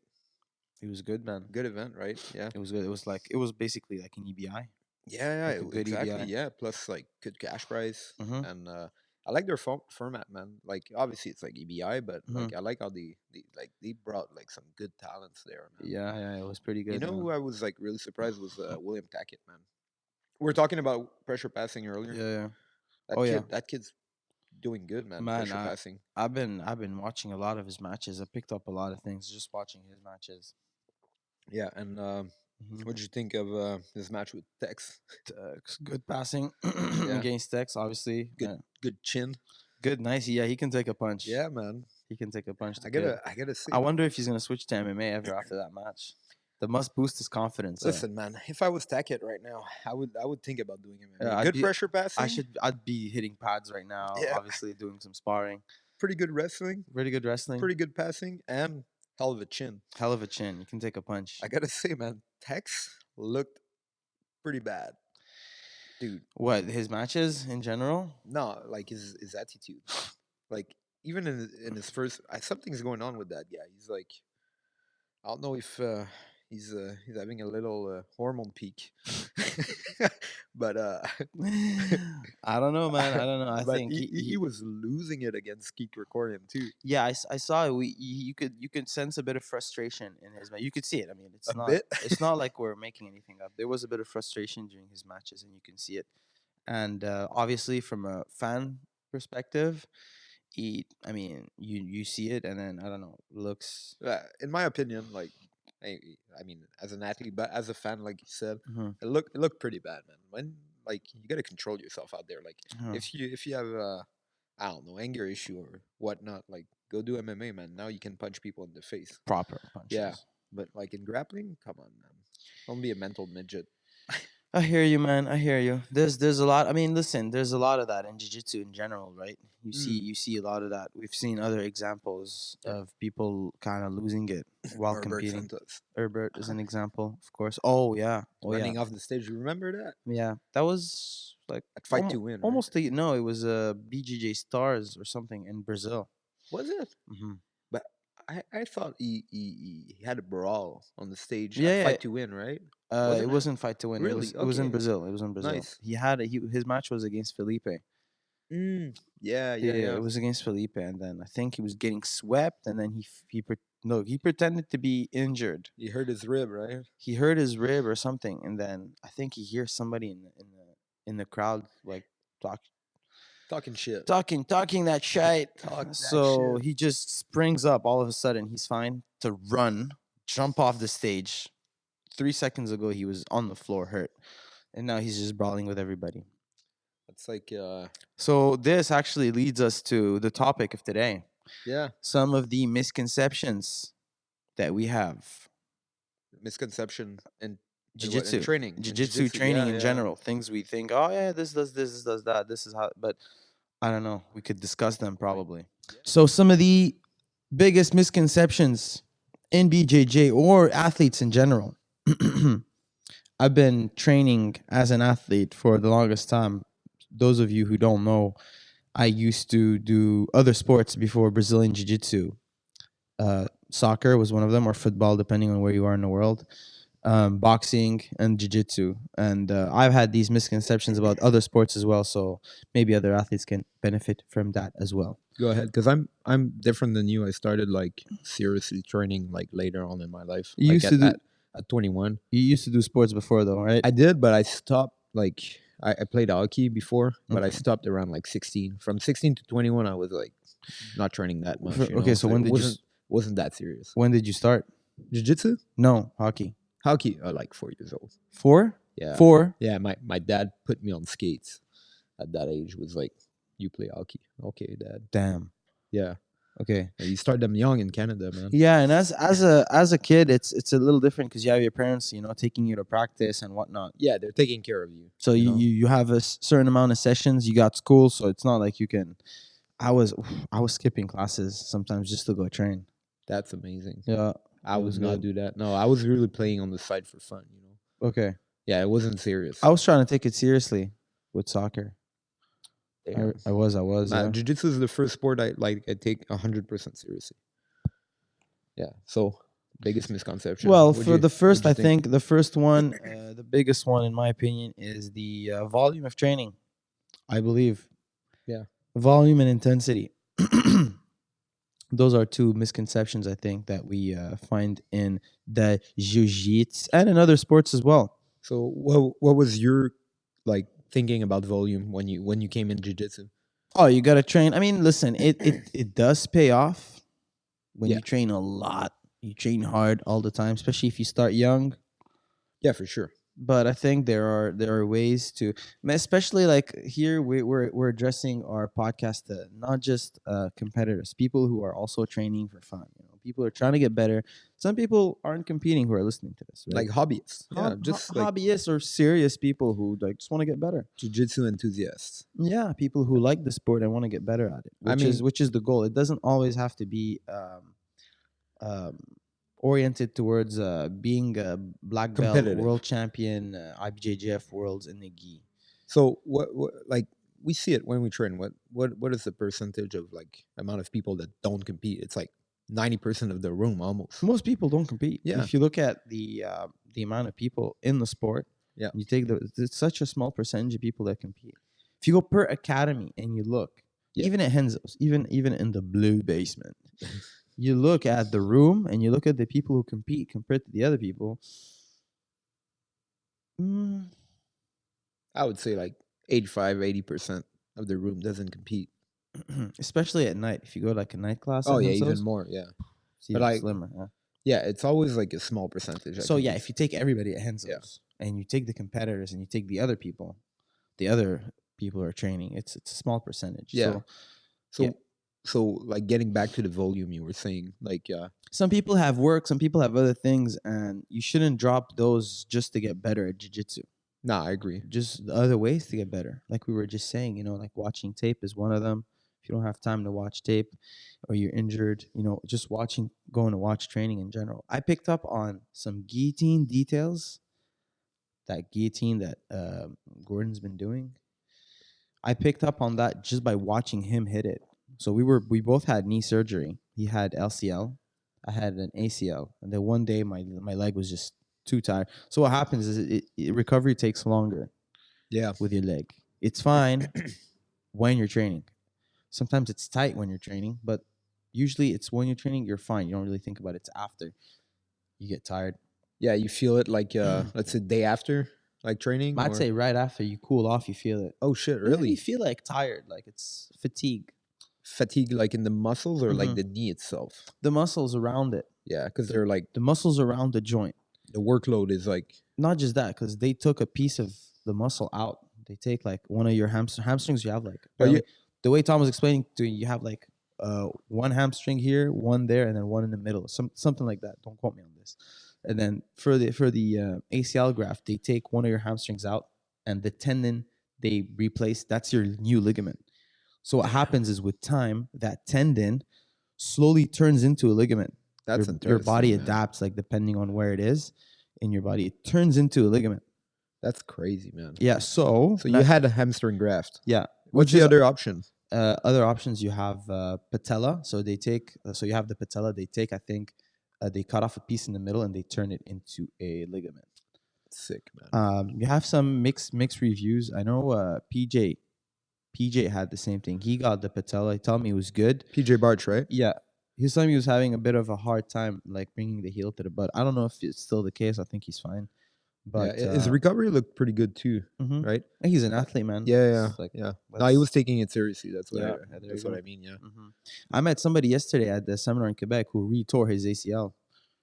Speaker 1: It was good, man.
Speaker 2: Good event, right? Yeah.
Speaker 1: It was good. It was like it was basically like an EBI,
Speaker 2: Yeah,
Speaker 1: like a good
Speaker 2: exactly.
Speaker 1: EBI.
Speaker 2: Yeah, plus like good cash price,
Speaker 1: Hmm.
Speaker 2: and I like their format, man. Like obviously it's like EBI, but
Speaker 1: Hmm.
Speaker 2: like I like how they brought like some good talents there, man.
Speaker 1: Yeah, yeah, it was pretty
Speaker 2: You
Speaker 1: good,
Speaker 2: know who
Speaker 1: man.
Speaker 2: I was like really surprised was William Tackett, man. We were talking about pressure passing earlier.
Speaker 1: Yeah, yeah. Oh yeah,
Speaker 2: That kid's doing good, man.
Speaker 1: man.
Speaker 2: Pressure passing.
Speaker 1: I've been watching a lot of his matches. I picked up a lot of things just watching his matches.
Speaker 2: Yeah, and
Speaker 1: Hmm.
Speaker 2: what did you think of his match with Tex?
Speaker 1: Good passing
Speaker 2: Yeah,
Speaker 1: against Tex, obviously.
Speaker 2: good chin.
Speaker 1: Good, nice. Yeah, he can take a punch.
Speaker 2: Yeah, man.
Speaker 1: He can take a punch. The kid.
Speaker 2: I gotta say,
Speaker 1: I wonder if he's gonna switch to MMA ever after that match. That must boost his confidence.
Speaker 2: listen, man. If I was Tackett right now, I would think about doing
Speaker 1: Yeah,
Speaker 2: MMA. Good pressure
Speaker 1: I
Speaker 2: passing.
Speaker 1: should. I'd be hitting pads right now.
Speaker 2: Yeah,
Speaker 1: Obviously, doing some sparring.
Speaker 2: pretty good wrestling,
Speaker 1: Really good wrestling.
Speaker 2: pretty good passing, and hell of a chin.
Speaker 1: Hell of a chin. You can take a punch.
Speaker 2: I gotta say, man, Tex looked pretty bad, dude.
Speaker 1: What his matches in general?
Speaker 2: No, like his attitude, like even in his first, something's going on with that guy. He's like, I don't know if he's having a little hormone peak, but
Speaker 1: I don't know, man. I don't know. I
Speaker 2: but
Speaker 1: think
Speaker 2: he was losing it against Geek Recording too.
Speaker 1: yeah, I saw it. You could sense a bit of frustration in his match. You could see it. I mean,
Speaker 2: A bit.
Speaker 1: it's not like we're making anything up. There was a bit of frustration during his matches, and you can see it. And obviously, from a fan perspective, I mean, you see it, and then I don't know, looks.
Speaker 2: In my opinion, like I, I mean, as an athlete, but as a fan, like you said,
Speaker 1: Mhm,
Speaker 2: it looked pretty bad, man. When like you got to control yourself out there. Like
Speaker 1: uh,
Speaker 2: if you have I don't know, anger issue or whatnot, like go do MMA, man. Now you can punch people in the face.
Speaker 1: proper
Speaker 2: Yeah,
Speaker 1: punches.
Speaker 2: But like in grappling, come on, man. Don't be a mental midget.
Speaker 1: I hear you, man. I hear you. There's a lot. I mean, listen, there's a lot of that in jiu-jitsu in general, right?
Speaker 2: Mm.
Speaker 1: You see a lot of that. We've seen other examples
Speaker 2: Yeah.
Speaker 1: of people kind of losing it while
Speaker 2: Herbert
Speaker 1: competing.
Speaker 2: Santos
Speaker 1: Herbert is an example, of course. Oh yeah, oh yeah,
Speaker 2: running off the stage. You remember that?
Speaker 1: yeah. That was like
Speaker 2: At Fight to Win, right?
Speaker 1: almost no. It was BJJ Stars or something in Brazil.
Speaker 2: Was it?
Speaker 1: Hmm.
Speaker 2: But I thought he had a brawl on the stage at
Speaker 1: Yeah, yeah.
Speaker 2: Fight to Win, right?
Speaker 1: It
Speaker 2: Wasn't it?
Speaker 1: wasn't fight to win.
Speaker 2: Really?
Speaker 1: It was in
Speaker 2: Okay.
Speaker 1: Brazil. It was in Brazil.
Speaker 2: Nice.
Speaker 1: He had his match was against Felipe.
Speaker 2: Yeah,
Speaker 1: Yeah,
Speaker 2: yeah,
Speaker 1: yeah,
Speaker 2: yeah.
Speaker 1: it was against Felipe, and then I think he was getting swept, and then no, he pretended to be injured.
Speaker 2: He hurt his rib, right?
Speaker 1: He hurt his rib or something, and then I think he hears somebody in the crowd like talk,
Speaker 2: Talking shit.
Speaker 1: talking that shit.
Speaker 2: Talk that
Speaker 1: So
Speaker 2: shit.
Speaker 1: he just springs up. All of a sudden, he's fine to run, jump off the stage. 3 seconds ago, he was on the floor hurt, and now he's just brawling with everybody.
Speaker 2: It's like
Speaker 1: So this actually leads us to the topic of today.
Speaker 2: yeah,
Speaker 1: Some of the misconceptions that we have.
Speaker 2: misconception and what in
Speaker 1: Jiu-jitsu.
Speaker 2: training. In
Speaker 1: Jiu-jitsu
Speaker 2: jiu-jitsu.
Speaker 1: training
Speaker 2: Yeah,
Speaker 1: in
Speaker 2: yeah.
Speaker 1: general. Things we think, oh yeah, this does this does that. This is how, but I don't know. We could discuss them probably. So some of the biggest misconceptions in BJJ or athletes in general. I've been training as an athlete for the longest time. Those of you who don't know, I used to do other sports before Brazilian Jiu-Jitsu. Soccer was one of them, or football, depending on where you are in the world. Boxing and jiu-jitsu, and I've had these misconceptions about other sports as well, so maybe other athletes can benefit from that as well.
Speaker 2: Go ahead, because I'm different than you. I started like seriously training like later on in my life,
Speaker 1: You
Speaker 2: like
Speaker 1: used to do
Speaker 2: at 21.
Speaker 1: you used to do sports before though, right?
Speaker 2: I did, but I stopped. Like I played hockey before, but I
Speaker 1: Okay.
Speaker 2: stopped around like 16. From 16 to 21, I was like not training that much. You
Speaker 1: Okay,
Speaker 2: know,
Speaker 1: so
Speaker 2: so it wasn't that serious.
Speaker 1: when did you start?
Speaker 2: Jiu-jitsu,
Speaker 1: No, hockey.
Speaker 2: hockey, like 4 years old.
Speaker 1: 4?
Speaker 2: Yeah,
Speaker 1: 4?
Speaker 2: yeah. My dad put me on skates at that age. Was like, you play hockey, okay, dad.
Speaker 1: Damn.
Speaker 2: Yeah,
Speaker 1: Okay.
Speaker 2: you start them young in Canada, man.
Speaker 1: Yeah, and as a kid, it's a little different because you have your parents, taking you to practice and whatnot.
Speaker 2: Yeah, they're taking care of you.
Speaker 1: So
Speaker 2: you know?
Speaker 1: you have a certain amount of sessions. You got school, so it's not like you can. I was skipping classes sometimes just to go train.
Speaker 2: That's amazing.
Speaker 1: Yeah.
Speaker 2: I
Speaker 1: It
Speaker 2: would
Speaker 1: was
Speaker 2: not
Speaker 1: good.
Speaker 2: do that. No, I was really playing on the side for fun.
Speaker 1: Okay.
Speaker 2: Yeah, it wasn't serious.
Speaker 1: I was trying to take it seriously with soccer.
Speaker 2: Damn.
Speaker 1: I was. Yeah.
Speaker 2: Jiu-jitsu is the first sport I take 100% seriously. Yeah. So biggest misconception.
Speaker 1: Well,
Speaker 2: What'd
Speaker 1: for
Speaker 2: you-
Speaker 1: the first,
Speaker 2: what'd
Speaker 1: I
Speaker 2: you
Speaker 1: think the first one, the biggest one in my opinion, is the volume of training. I believe.
Speaker 2: Yeah.
Speaker 1: Volume and intensity. Those are two misconceptions I think that we find in the jiu-jitsu and in other sports as well.
Speaker 2: So what was your like thinking about volume when you came in jiu-jitsu?
Speaker 1: Oh, you gotta train. I mean, listen, it does pay off when
Speaker 2: Yeah.
Speaker 1: you train a lot. You train hard all the time, especially if you start young.
Speaker 2: Yeah, for sure.
Speaker 1: But I think there are ways to, especially like here we're addressing our podcast to not just competitors, people who are also training for fun. People are trying to get better. Some people aren't competing who are listening to this, right?
Speaker 2: Like hobbyists. Yeah, just like
Speaker 1: Hobbyists or serious people who like just want to get better.
Speaker 2: jiu-jitsu enthusiasts.
Speaker 1: Yeah, people who like the sport and want to get better at it,
Speaker 2: I mean-
Speaker 1: which is the goal. It doesn't always have to be um, oriented towards being a black belt,
Speaker 2: Competitive.
Speaker 1: world champion, IBJJF worlds in the gi.
Speaker 2: So what like we see it when we train. What is the percentage of like amount of people that don't compete? It's like 90% of the room almost.
Speaker 1: Most people don't compete.
Speaker 2: Yeah.
Speaker 1: If you look at the amount of people in the sport,
Speaker 2: Yeah.
Speaker 1: you take it's such a small percentage of people that compete. If you go per academy and you look,
Speaker 2: Yeah.
Speaker 1: even at Henzo's, even in the blue basement, you look at the room and you look at the people who compete compared to the other people.
Speaker 2: I would say like 85-80% of the room doesn't compete.
Speaker 1: Especially at night. If you go to like a night class,
Speaker 2: Oh
Speaker 1: at
Speaker 2: yeah,
Speaker 1: Henzo's,
Speaker 2: even more. Yeah,
Speaker 1: it's
Speaker 2: but
Speaker 1: even
Speaker 2: like-
Speaker 1: slimmer. Yeah.
Speaker 2: yeah. It's always like a small percentage. I
Speaker 1: So
Speaker 2: think
Speaker 1: yeah,
Speaker 2: it's-
Speaker 1: if you take everybody at Henzo's and you take the competitors and you take the other people who are training, it's a small percentage.
Speaker 2: Yeah. So
Speaker 1: yeah.
Speaker 2: So like getting back to the volume you were saying, like
Speaker 1: Some people have work, some people have other things, and you shouldn't drop those just to get better at jiu-jitsu.
Speaker 2: nah, I agree.
Speaker 1: Just the other ways to get better. Like we were just saying, like watching tape is one of them. If you don't have time to watch tape or you're injured, just going to watch training in general. I picked up on some guillotine details, that guillotine that Gordon's been doing. I picked up on that just by watching him hit it. So we both had knee surgery. He had LCL, I had an ACL, and then one day my leg was just too tired. So what happens is recovery takes longer
Speaker 2: Yeah.
Speaker 1: with your leg. It's fine when you're training. Sometimes it's tight when you're training, but usually it's when you're training, you're fine. You don't really think about it. It's after you get tired.
Speaker 2: Yeah, you feel it like let's say day after like training.
Speaker 1: I'd
Speaker 2: Or...
Speaker 1: say right after you cool off, you feel it.
Speaker 2: Oh shit,
Speaker 1: Yeah,
Speaker 2: really?
Speaker 1: you feel like tired, like it's fatigue.
Speaker 2: Fatigue like in the muscles or like
Speaker 1: Mhm.
Speaker 2: the knee itself?
Speaker 1: The muscles around it.
Speaker 2: Yeah, because they're like
Speaker 1: The muscles around the joint.
Speaker 2: the workload is like
Speaker 1: Not just that, because they took a piece of the muscle out. They take like one of your hamstrings. You have like apparently the way Tom was explaining to you, you have like one hamstring here, one there, and then one in the middle. Something like that. Don't quote me on this. And then for the ACL graft, they take one of your hamstrings out, and the tendon they replace. That's your new ligament. So what happens is with time, that tendon slowly turns into a ligament.
Speaker 2: that's
Speaker 1: Your body
Speaker 2: interesting, man.
Speaker 1: adapts, like depending on where it is in your body, it turns into a ligament.
Speaker 2: That's crazy, man.
Speaker 1: Yeah. So
Speaker 2: So you had a hamstring graft.
Speaker 1: yeah.
Speaker 2: What's the other option?
Speaker 1: Other options? You have patella. So they take. So you have the patella. They take. I think they cut off a piece in the middle and they turn it into a ligament.
Speaker 2: Sick, man.
Speaker 1: You have some mixed reviews. I know PJ had the same thing. He got the patella. He told me it was good.
Speaker 2: PJ Barch, right?
Speaker 1: Yeah. He was telling me he was having a bit of a hard time, like bringing the heel to the butt. I don't know if it's still the case. I think he's fine. But
Speaker 2: yeah, his recovery looked pretty good too,
Speaker 1: mhm.
Speaker 2: right?
Speaker 1: He's an athlete, man.
Speaker 2: Yeah.
Speaker 1: Like,
Speaker 2: No, he was taking it seriously. That's what
Speaker 1: Yeah,
Speaker 2: that's what I mean. Yeah.
Speaker 1: Mhm. I met somebody yesterday at the seminar in Quebec who re-tore his ACL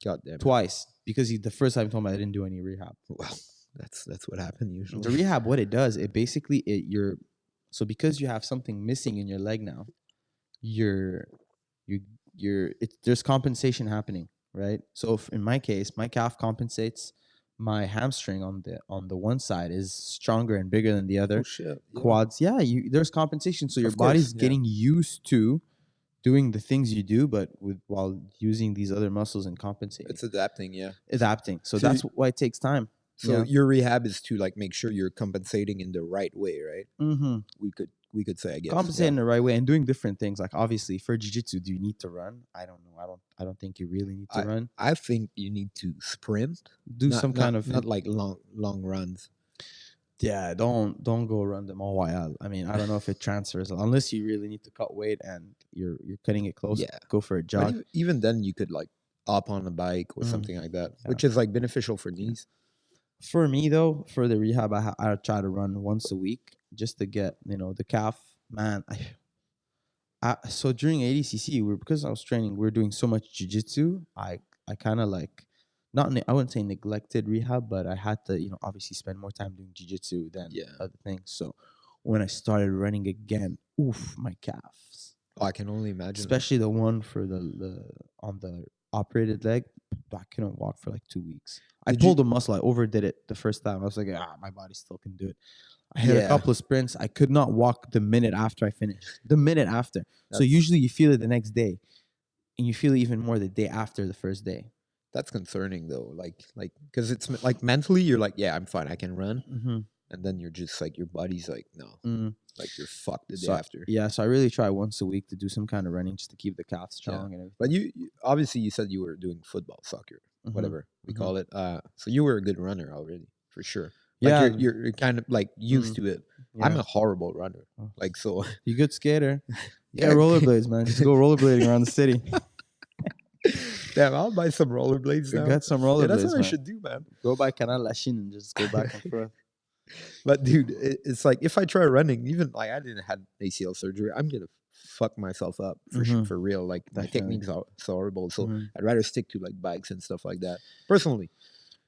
Speaker 2: God damn it.
Speaker 1: twice because the first time he told me I didn't do any rehab.
Speaker 2: Well, that's what happened
Speaker 1: The
Speaker 2: usually.
Speaker 1: rehab, what it does, it basically so because you have something missing in your leg now, there's compensation happening, right? So in my case, my calf compensates. My hamstring on the one side is stronger and bigger than the other.
Speaker 2: Oh shit. Yeah.
Speaker 1: Quads, there's compensation. So your
Speaker 2: Of course,
Speaker 1: body's
Speaker 2: yeah.
Speaker 1: getting used to doing the things you do, but while using these other muscles and compensating.
Speaker 2: It's adapting, yeah.
Speaker 1: Adapting. So
Speaker 2: So
Speaker 1: that's why it takes time.
Speaker 2: So
Speaker 1: Yeah.
Speaker 2: your rehab is to like make sure you're compensating in the right way, right?
Speaker 1: Mm-hmm.
Speaker 2: We could say, I guess.
Speaker 1: Compensating the right way and doing different things. Like obviously for jiu-jitsu, do you need to run? I don't know. I don't think you really need to run.
Speaker 2: I think you need to sprint.
Speaker 1: Do some kind of
Speaker 2: not like long runs.
Speaker 1: Yeah, don't go run the Mont Royal. I mean, I don't know if it transfers unless you really need to cut weight and you're cutting it close.
Speaker 2: Yeah.
Speaker 1: Go for a
Speaker 2: But
Speaker 1: jog.
Speaker 2: even then, you could like hop on a bike or
Speaker 1: Mhm.
Speaker 2: something like that,
Speaker 1: Yeah.
Speaker 2: which is like beneficial for knees.
Speaker 1: For me though, for the rehab, I try to run once a week just to get the calf. Man, so during ADCC, because I was training, we are doing so much jiu-jitsu. I kind of like I wouldn't say neglected rehab, but I had to obviously spend more time doing jiu-jitsu than other things. So when I started running again, oof, my calves.
Speaker 2: Oh, I can only imagine.
Speaker 1: Especially the one for the on the operated leg, I couldn't walk for like 2 weeks. I pulled a muscle. I overdid it the first time. I was like, my body still can do it. I hit a couple of sprints. I could not walk the minute after I finished. The minute after. So usually you feel it the next day, and you feel it even more the day after the first day.
Speaker 2: That's concerning though. Like because it's like mentally you're like, yeah, I'm fine. I can run.
Speaker 1: Mm-hmm.
Speaker 2: And then you're just like your body's like, no, like you're fucked the day after.
Speaker 1: Yeah, so I really try once a week to do some kind of running just to keep the calves strong and everything.
Speaker 2: But you obviously you said you were doing football, soccer, whatever we call it. So you were a good runner already, for sure. Like you're kind of like used to it. Yeah. I'm a horrible runner. Like so.
Speaker 1: You good skater? Yeah, rollerblades, man. Just go rollerblading around the city.
Speaker 2: Damn, I'll buy some rollerblades now.
Speaker 1: Got some rollerblades.
Speaker 2: That's what
Speaker 1: man.
Speaker 2: I should do, man.
Speaker 1: Go by Canal Lachine and just go back and forth.
Speaker 2: But dude, it's like if I try running, even like I didn't have ACL surgery, I'm gonna fuck myself up for real. Like my techniques are so horrible. So I'd rather stick to like bikes and stuff like that. Personally,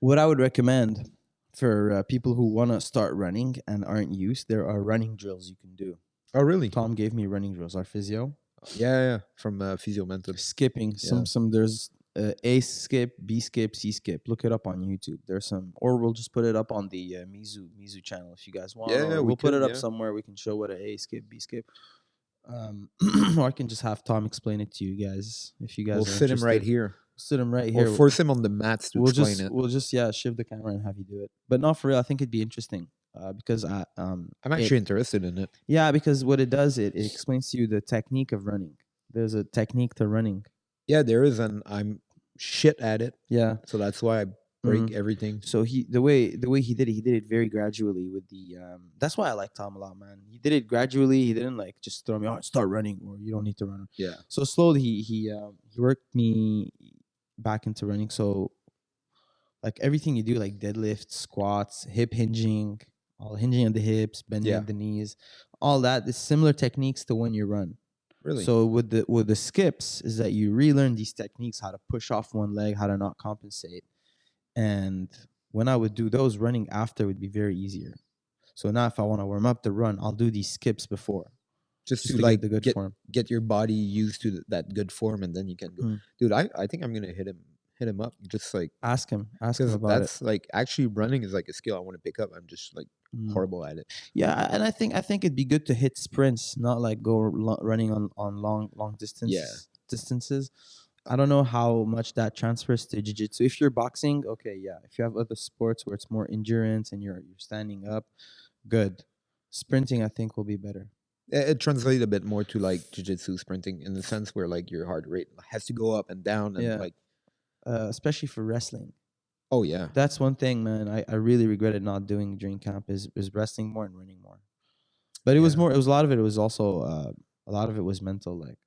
Speaker 1: what I would recommend for people who want to start running and aren't used, there are running drills you can do.
Speaker 2: Oh, really?
Speaker 1: Tom gave me running drills. Our physio.
Speaker 2: Yeah, from Physio Mental.
Speaker 1: Skipping.
Speaker 2: Yeah.
Speaker 1: Some there's A skip, B skip, C skip. Look it up on YouTube. There's some, or we'll just put it up on the Mizu channel if you guys want,
Speaker 2: Yeah,
Speaker 1: or
Speaker 2: we
Speaker 1: we'll put
Speaker 2: could.
Speaker 1: it up
Speaker 2: Yeah,
Speaker 1: somewhere. We can show what a A skip, B skip. Or I can just have Tom explain it to you guys if you
Speaker 2: we'll
Speaker 1: guys are
Speaker 2: sit him right
Speaker 1: interested.
Speaker 2: here,
Speaker 1: Sit him right
Speaker 2: or
Speaker 1: here.
Speaker 2: force him on the mats to explain it.
Speaker 1: We'll just yeah shift the camera and have you do it. But not for real. I think it'd be interesting because
Speaker 2: I'm
Speaker 1: it
Speaker 2: actually interested in it.
Speaker 1: yeah, because what it does, it explains to you the technique of running. There's a technique to running.
Speaker 2: Yeah, there is, and I'm shit at it,
Speaker 1: Yeah.
Speaker 2: so that's why I break everything.
Speaker 1: So the way he did it very gradually with the that's why I like Tom a lot, man. He did it gradually. He didn't like just throw me, oh, start running, or you don't need to run.
Speaker 2: Yeah,
Speaker 1: So slowly he worked me back into running. So like everything you do, like deadlifts, squats, hip hinging, all hinging of the hips, bending
Speaker 2: Yeah.
Speaker 1: of the knees, all that is similar techniques to when you run.
Speaker 2: really.
Speaker 1: So with the skips is that you relearn these techniques, how to push off one leg, how to not compensate. And when I would do those, running after would be very easier. So now if I want to warm up the run, I'll do these skips before.
Speaker 2: Just to
Speaker 1: to
Speaker 2: like
Speaker 1: get the good form.
Speaker 2: get your body used to that good form, and then you can go.
Speaker 1: Mm.
Speaker 2: Dude, I think I'm gonna hit him up, just like,
Speaker 1: Ask him
Speaker 2: because
Speaker 1: about it.
Speaker 2: that's like, actually running is like a skill I want to pick up. I'm just like horrible at it.
Speaker 1: Yeah, and I think it'd be good to hit sprints, not like go running on long distances. I don't know how much that transfers to jiu-jitsu. If you're boxing, okay, yeah. If you have other sports where it's more endurance and you're standing up, good. Sprinting, I think, will be better.
Speaker 2: It translates a bit more to like jiu-jitsu sprinting, in the sense where like your heart rate has to go up and down, and
Speaker 1: Yeah.
Speaker 2: like,
Speaker 1: Especially for wrestling.
Speaker 2: oh yeah,
Speaker 1: That's one thing, man. I really regretted not doing during camp is wrestling more and running more. But it was
Speaker 2: Yeah.
Speaker 1: more. It was a lot of it. It was also a lot of it was mental. Like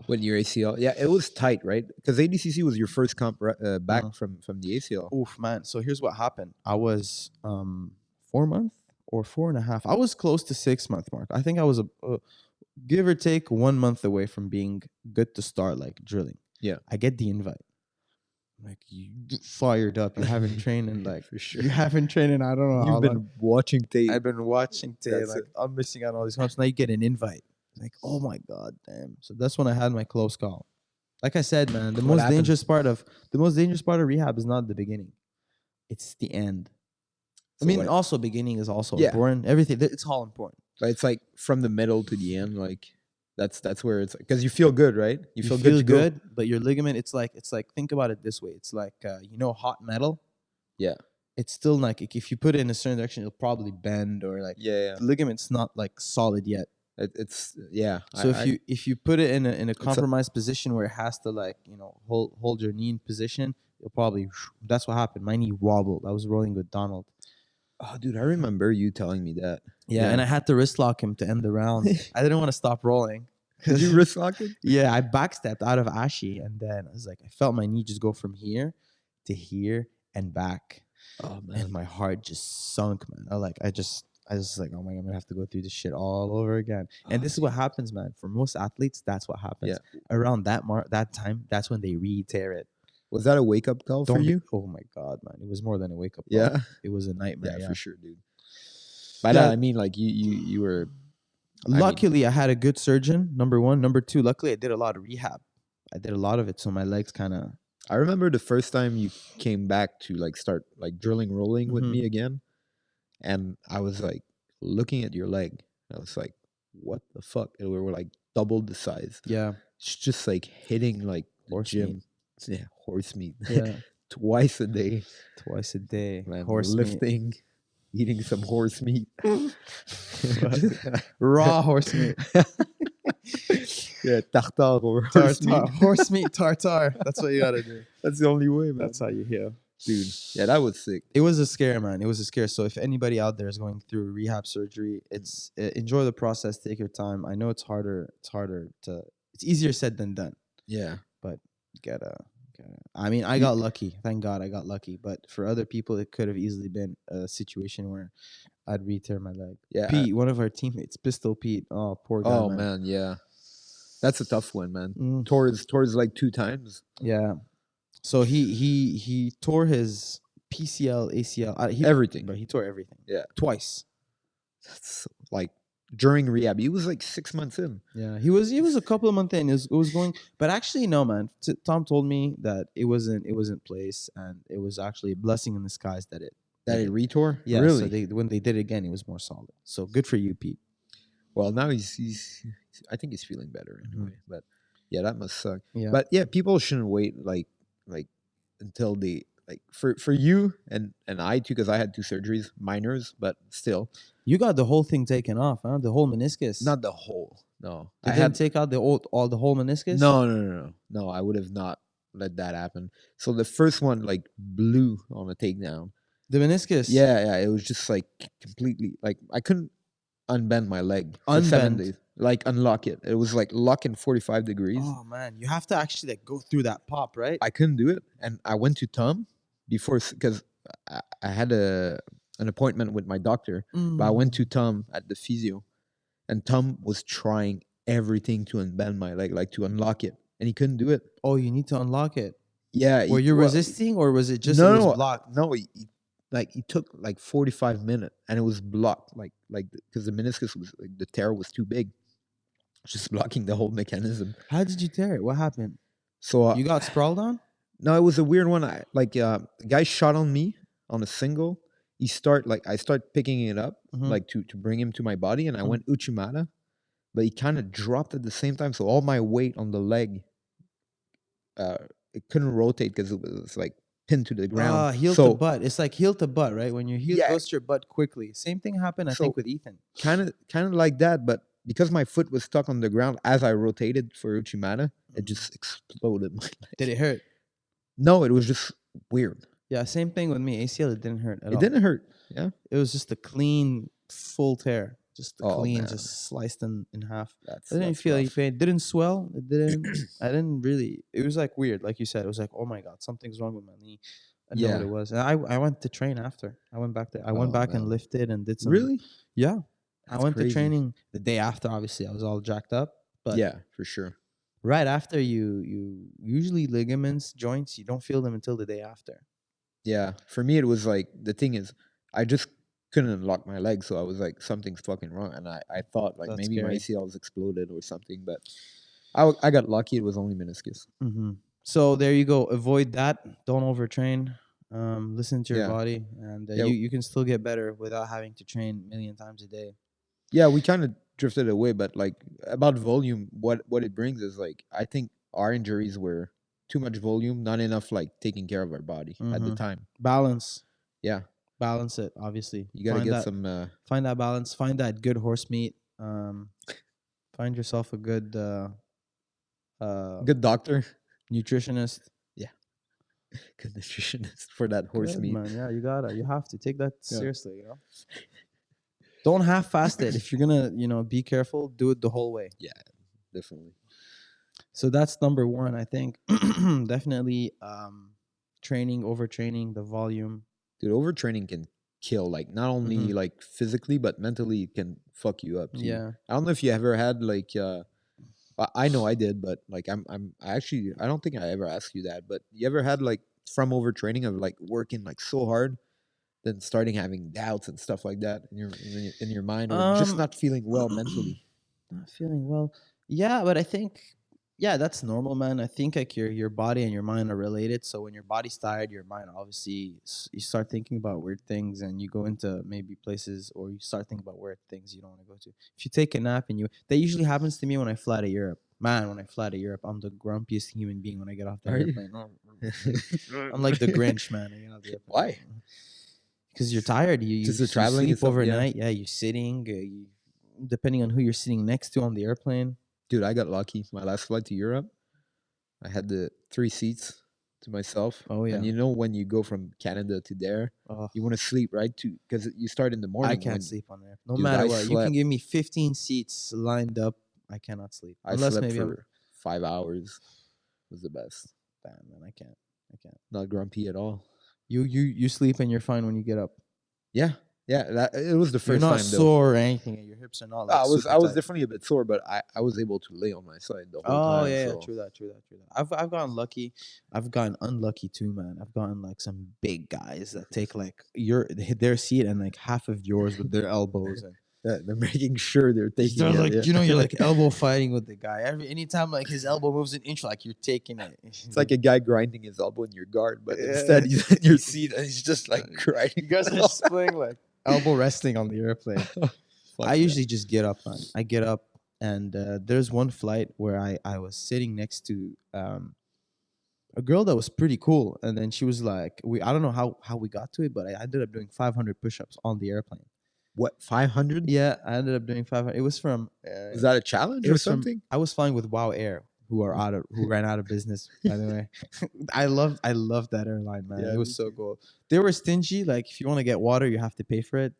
Speaker 2: when your ACL, yeah, it was tight, right? Because ADCC was your first comp back from the ACL.
Speaker 1: oof, man. So here's what happened. I was 4 months or 4.5. I was close to 6 month mark. I think I was a give or take 1 month away from being good to start like drilling.
Speaker 2: Yeah.
Speaker 1: I get the invite. Like you fired up. You haven't trained in like
Speaker 2: For sure.
Speaker 1: You haven't trained in I don't know how
Speaker 2: You've
Speaker 1: long.
Speaker 2: been watching tape.
Speaker 1: I've been watching tape.
Speaker 2: That's
Speaker 1: Like
Speaker 2: it.
Speaker 1: I'm missing out on all these comps. Now you get an invite. Like, oh my god, damn. So that's when I had my close call. Like I said, man, the
Speaker 2: What
Speaker 1: most
Speaker 2: happened?
Speaker 1: dangerous part of rehab is not the beginning. It's the end.
Speaker 2: So
Speaker 1: I mean,
Speaker 2: what-
Speaker 1: also beginning is also
Speaker 2: Yeah.
Speaker 1: important. Everything, it's all important.
Speaker 2: But it's like from the middle to the end, like that's where it's, because you feel good, right? You feel
Speaker 1: feel
Speaker 2: good to go.
Speaker 1: but your ligament, it's like think about it this way. It's like hot metal.
Speaker 2: Yeah.
Speaker 1: It's still like if you put it in a certain direction, it'll probably bend or like
Speaker 2: Yeah.
Speaker 1: the ligament's not like solid yet.
Speaker 2: It's yeah.
Speaker 1: So if you put it in a compromised position where it has to like hold your knee in position, you'll probably that's what happened. My knee wobbled. I was rolling with Donald.
Speaker 2: Oh, dude, I remember you telling me that.
Speaker 1: Yeah, and I had to wrist lock him to end the round. I didn't want to stop rolling.
Speaker 2: Did you wrist lock it?
Speaker 1: Yeah, I backstepped out of Ashi, and then I was like, I felt my knee just go from here to here and back.
Speaker 2: Oh
Speaker 1: And
Speaker 2: man.
Speaker 1: my heart just sunk, man. I was like, oh my god, I'm gonna have to go through this shit all over again. And this is what happens, man. For most athletes, that's what happens.
Speaker 2: Yeah.
Speaker 1: Around that time, that's when they re-tear it.
Speaker 2: Was that a wake up call for you?
Speaker 1: Oh my god, man! It was more than a wake up call.
Speaker 2: Yeah.
Speaker 1: It was a nightmare.
Speaker 2: Yeah, for sure, dude. By that I mean, like you were.
Speaker 1: Luckily, I had a good surgeon. Number one, number two. Luckily, I did a lot of rehab. I did a lot of it, so my legs kind of.
Speaker 2: I remember the first time you came back to like start like drilling rolling with me again, and I was like looking at your leg. I was like, "What the fuck?" And we were like double the size.
Speaker 1: Yeah,
Speaker 2: it's just like hitting like
Speaker 1: horse
Speaker 2: gym.
Speaker 1: meat.
Speaker 2: Yeah, horse meat.
Speaker 1: Yeah,
Speaker 2: Twice a day.
Speaker 1: Man,
Speaker 2: horse lifting, eating some horse meat.
Speaker 1: Raw horse meat.
Speaker 2: Yeah, tartare or horse meat.
Speaker 1: Horse meat tartare. That's what you gotta do.
Speaker 2: That's the only way, man.
Speaker 1: That's how you heal.
Speaker 2: Dude. Yeah, that was sick.
Speaker 1: It was a scare, man. It was a scare. So if anybody out there is going through rehab surgery, it's enjoy the process. Take your time. I know it's harder. It's easier said than done.
Speaker 2: Yeah.
Speaker 1: But I mean, I got lucky. Thank God I got lucky. But for other people, it could have easily been a situation where I'd re-tear my leg.
Speaker 2: Yeah.
Speaker 1: Pete, one of our teammates, Pistol Pete. Oh, poor guy.
Speaker 2: Oh man, yeah. That's a tough one, man. Tore his like 2 times.
Speaker 1: Yeah. So he tore his PCL, ACL,
Speaker 2: everything.
Speaker 1: But he tore everything.
Speaker 2: Yeah.
Speaker 1: Twice.
Speaker 2: That's like during rehab. He was like 6 months in.
Speaker 1: Yeah, he was a couple of months in. It was going, but actually no, man. Tom told me that it wasn't place, and it was actually a blessing in disguise that it
Speaker 2: That
Speaker 1: that
Speaker 2: it
Speaker 1: it
Speaker 2: retore?
Speaker 1: yeah. So
Speaker 2: Really?
Speaker 1: they when they did it again, it was more solid. So good for you, Pete.
Speaker 2: Well, now he's I think he's feeling better
Speaker 1: Mhm.
Speaker 2: anyway. But yeah, that must suck.
Speaker 1: Yeah,
Speaker 2: But yeah, people shouldn't wait like until they like for you and I too, because I had two surgeries, minors, but still
Speaker 1: you got the whole thing taken off, huh? The whole meniscus.
Speaker 2: not the whole. No,
Speaker 1: They
Speaker 2: I
Speaker 1: didn't
Speaker 2: had
Speaker 1: take out all the whole meniscus.
Speaker 2: no. I would have not let that happen. So the first one like blew on a takedown.
Speaker 1: The meniscus
Speaker 2: Yeah, it was just like completely like I couldn't unbend my leg for seven
Speaker 1: unbent.
Speaker 2: days. Like unlock it. It was like lock in 45 degrees.
Speaker 1: Oh man, you have to actually like go through that pop, right?
Speaker 2: I couldn't do it, and I went to Tom before because I had an appointment with my doctor. But I went to
Speaker 1: Mm.
Speaker 2: Tom at the physio, and Tom was trying everything to unbend my leg, like to unlock it, and he couldn't do it.
Speaker 1: Oh, you need to unlock it.
Speaker 2: Yeah,
Speaker 1: Were you
Speaker 2: well,
Speaker 1: resisting, or was it just it
Speaker 2: no,
Speaker 1: was
Speaker 2: no,
Speaker 1: blocked?
Speaker 2: no. Like it took like 45 minutes, and it was blocked, like because the meniscus was like the tear was too big, just blocking the whole mechanism.
Speaker 1: How did you tear it? What happened?
Speaker 2: So
Speaker 1: You got sprawled on?
Speaker 2: no, it was a weird one. I like the guy shot on me on a single. I start picking it up
Speaker 1: Mm-hmm.
Speaker 2: like to bring him to my body, and I went Uchimata, but he kind of dropped at the same time. So all my weight on the leg, uh, it couldn't rotate because it was like pinned to the ground.
Speaker 1: Heel to
Speaker 2: So
Speaker 1: butt. It's like heel to butt, right? When your heel
Speaker 2: yeah,
Speaker 1: goes to your butt quickly. Same thing happened, I think,
Speaker 2: so
Speaker 1: with Ethan.
Speaker 2: kind of like that, but because my foot was stuck on the ground as I rotated for Uchimata, it
Speaker 1: Mhm.
Speaker 2: just exploded my
Speaker 1: Did
Speaker 2: leg.
Speaker 1: it hurt?
Speaker 2: No, it was just weird.
Speaker 1: Yeah, same thing with me. ACL, it didn't hurt at
Speaker 2: It
Speaker 1: all.
Speaker 2: didn't hurt. Yeah.
Speaker 1: It was just a clean, full tear. Just a
Speaker 2: Oh
Speaker 1: clean,
Speaker 2: man,
Speaker 1: just sliced in half. I
Speaker 2: that's
Speaker 1: didn't
Speaker 2: that's
Speaker 1: feel any
Speaker 2: rough.
Speaker 1: pain. It didn't swell. It didn't. I didn't really. It was like weird, like you said. It was like, oh my god, something's wrong with my knee. I didn't know what
Speaker 2: Yeah.
Speaker 1: it was. And I went to train after. I went back there. I went
Speaker 2: Oh
Speaker 1: back and
Speaker 2: man.
Speaker 1: lifted and did some.
Speaker 2: Really?
Speaker 1: Yeah, I
Speaker 2: That's
Speaker 1: went to
Speaker 2: crazy.
Speaker 1: training the day after. Obviously, I was all jacked up. But
Speaker 2: Yeah, for sure.
Speaker 1: right after, you usually ligaments, joints, you don't feel them until the day after.
Speaker 2: Yeah. For me, it was like the thing is, I just couldn't unlock my leg, so I was like, something's fucking wrong, and I thought like
Speaker 1: That's
Speaker 2: maybe my
Speaker 1: scary.
Speaker 2: ACL was exploded or something, but I got lucky. It was only meniscus.
Speaker 1: Hmm. So there you go. Avoid that. Don't overtrain. Listen to your
Speaker 2: Yeah.
Speaker 1: body, and
Speaker 2: Yeah.
Speaker 1: you can still get better without having to train a million times a day.
Speaker 2: Yeah. We kind of drifted away, but like about volume, what it brings is like I think our injuries were too much volume, not enough like taking care of our body at the
Speaker 1: Hmm.
Speaker 2: time.
Speaker 1: Balance,
Speaker 2: Yeah.
Speaker 1: balance it. Obviously,
Speaker 2: You got to get some
Speaker 1: find that balance. Find that good horse meat. Find yourself a good uh,
Speaker 2: good doctor.
Speaker 1: nutritionist.
Speaker 2: Yeah. Good nutritionist for that horse
Speaker 1: Good
Speaker 2: meat.
Speaker 1: man. Yeah, you have to take that
Speaker 2: Yeah.
Speaker 1: seriously. Don't half fast it. If you're gonna, be careful, do it the whole way.
Speaker 2: Yeah, definitely.
Speaker 1: So that's number one, I think. Definitely training, overtraining, the volume.
Speaker 2: Dude, overtraining can kill, like not only
Speaker 1: Hmm.
Speaker 2: like physically, but mentally it can fuck you up too.
Speaker 1: Yeah.
Speaker 2: I don't know if you ever had like I know I did, but like I actually I don't think I ever asked you that, but you ever had like from overtraining of like working like so hard, then starting having doubts and stuff like that in your mind, or just
Speaker 1: Um,
Speaker 2: not feeling well mentally?
Speaker 1: Not feeling well. Yeah, but I think, yeah, that's normal, man. I think like your body and your mind are related. So when your body's tired, your mind obviously you start thinking about weird things, and you go into maybe places, or you start thinking about weird things you don't want to go to. If you take a nap and that usually happens to me when I fly to Europe. Man, when I fly to Europe, I'm the grumpiest human being when I get off the
Speaker 2: Are you?
Speaker 1: airplane. I'm like the Grinch, man. I get off the airplane.
Speaker 2: Why?
Speaker 1: Because you're tired.
Speaker 2: Just
Speaker 1: You
Speaker 2: the traveling
Speaker 1: sleep
Speaker 2: and stuff. Yeah,
Speaker 1: overnight. Yeah, you're sitting. Depending on who you're sitting next to on the airplane.
Speaker 2: dude, I got lucky. My last flight to Europe, I had the 3 seats to myself.
Speaker 1: Oh yeah.
Speaker 2: And you know when you go from Canada to there,
Speaker 1: Oh,
Speaker 2: you want to sleep, right? Because you start in the
Speaker 1: I
Speaker 2: morning.
Speaker 1: can't
Speaker 2: When
Speaker 1: sleep on there. No
Speaker 2: dude,
Speaker 1: matter
Speaker 2: I
Speaker 1: what. You can
Speaker 2: slept.
Speaker 1: give me 15 seats lined up. I cannot sleep.
Speaker 2: I
Speaker 1: Unless
Speaker 2: slept
Speaker 1: maybe I'm
Speaker 2: for 5 hours. It was the best.
Speaker 1: damn man, I can't. I can't.
Speaker 2: Not grumpy at all.
Speaker 1: You sleep and you're fine when you get up.
Speaker 2: Yeah, yeah. It was the
Speaker 1: You're
Speaker 2: first
Speaker 1: not
Speaker 2: time though.
Speaker 1: sore or anything, and your hips are not like super
Speaker 2: I was
Speaker 1: tight.
Speaker 2: definitely a bit sore, but I was able to lay on my side the whole
Speaker 1: Oh
Speaker 2: time.
Speaker 1: yeah, yeah,
Speaker 2: So
Speaker 1: true that, true that, true that. I've gotten lucky. I've gotten unlucky too, man. I've gotten like some big guys that take like their seat and like half of yours with their elbows, and
Speaker 2: They're making sure they're taking
Speaker 1: They're
Speaker 2: it.
Speaker 1: like,
Speaker 2: yeah.
Speaker 1: You're like elbow fighting with the guy. Anytime like his elbow moves an inch, like you're taking it.
Speaker 2: It's like a guy grinding his elbow in your guard, but
Speaker 1: Yeah.
Speaker 2: instead he's in your seat and he's just like grinding.
Speaker 1: You guys are just playing like elbow wrestling on the airplane. I usually just get up, man. I get up, and there's one flight where I was sitting next to a girl that was pretty cool, and then she was like, I don't know how we got to it, but I ended up doing 500 push-ups on the airplane.
Speaker 2: What, 500?
Speaker 1: Yeah, I ended up doing 500. It was from.
Speaker 2: Was that a challenge
Speaker 1: It
Speaker 2: or
Speaker 1: was from.
Speaker 2: something?
Speaker 1: I was flying with Wow Air, who ran out of business. By the way, I love that airline, man.
Speaker 2: Yeah,
Speaker 1: It
Speaker 2: me
Speaker 1: was so
Speaker 2: too.
Speaker 1: cool. They were stingy. Like if you want to get water, you have to pay for it.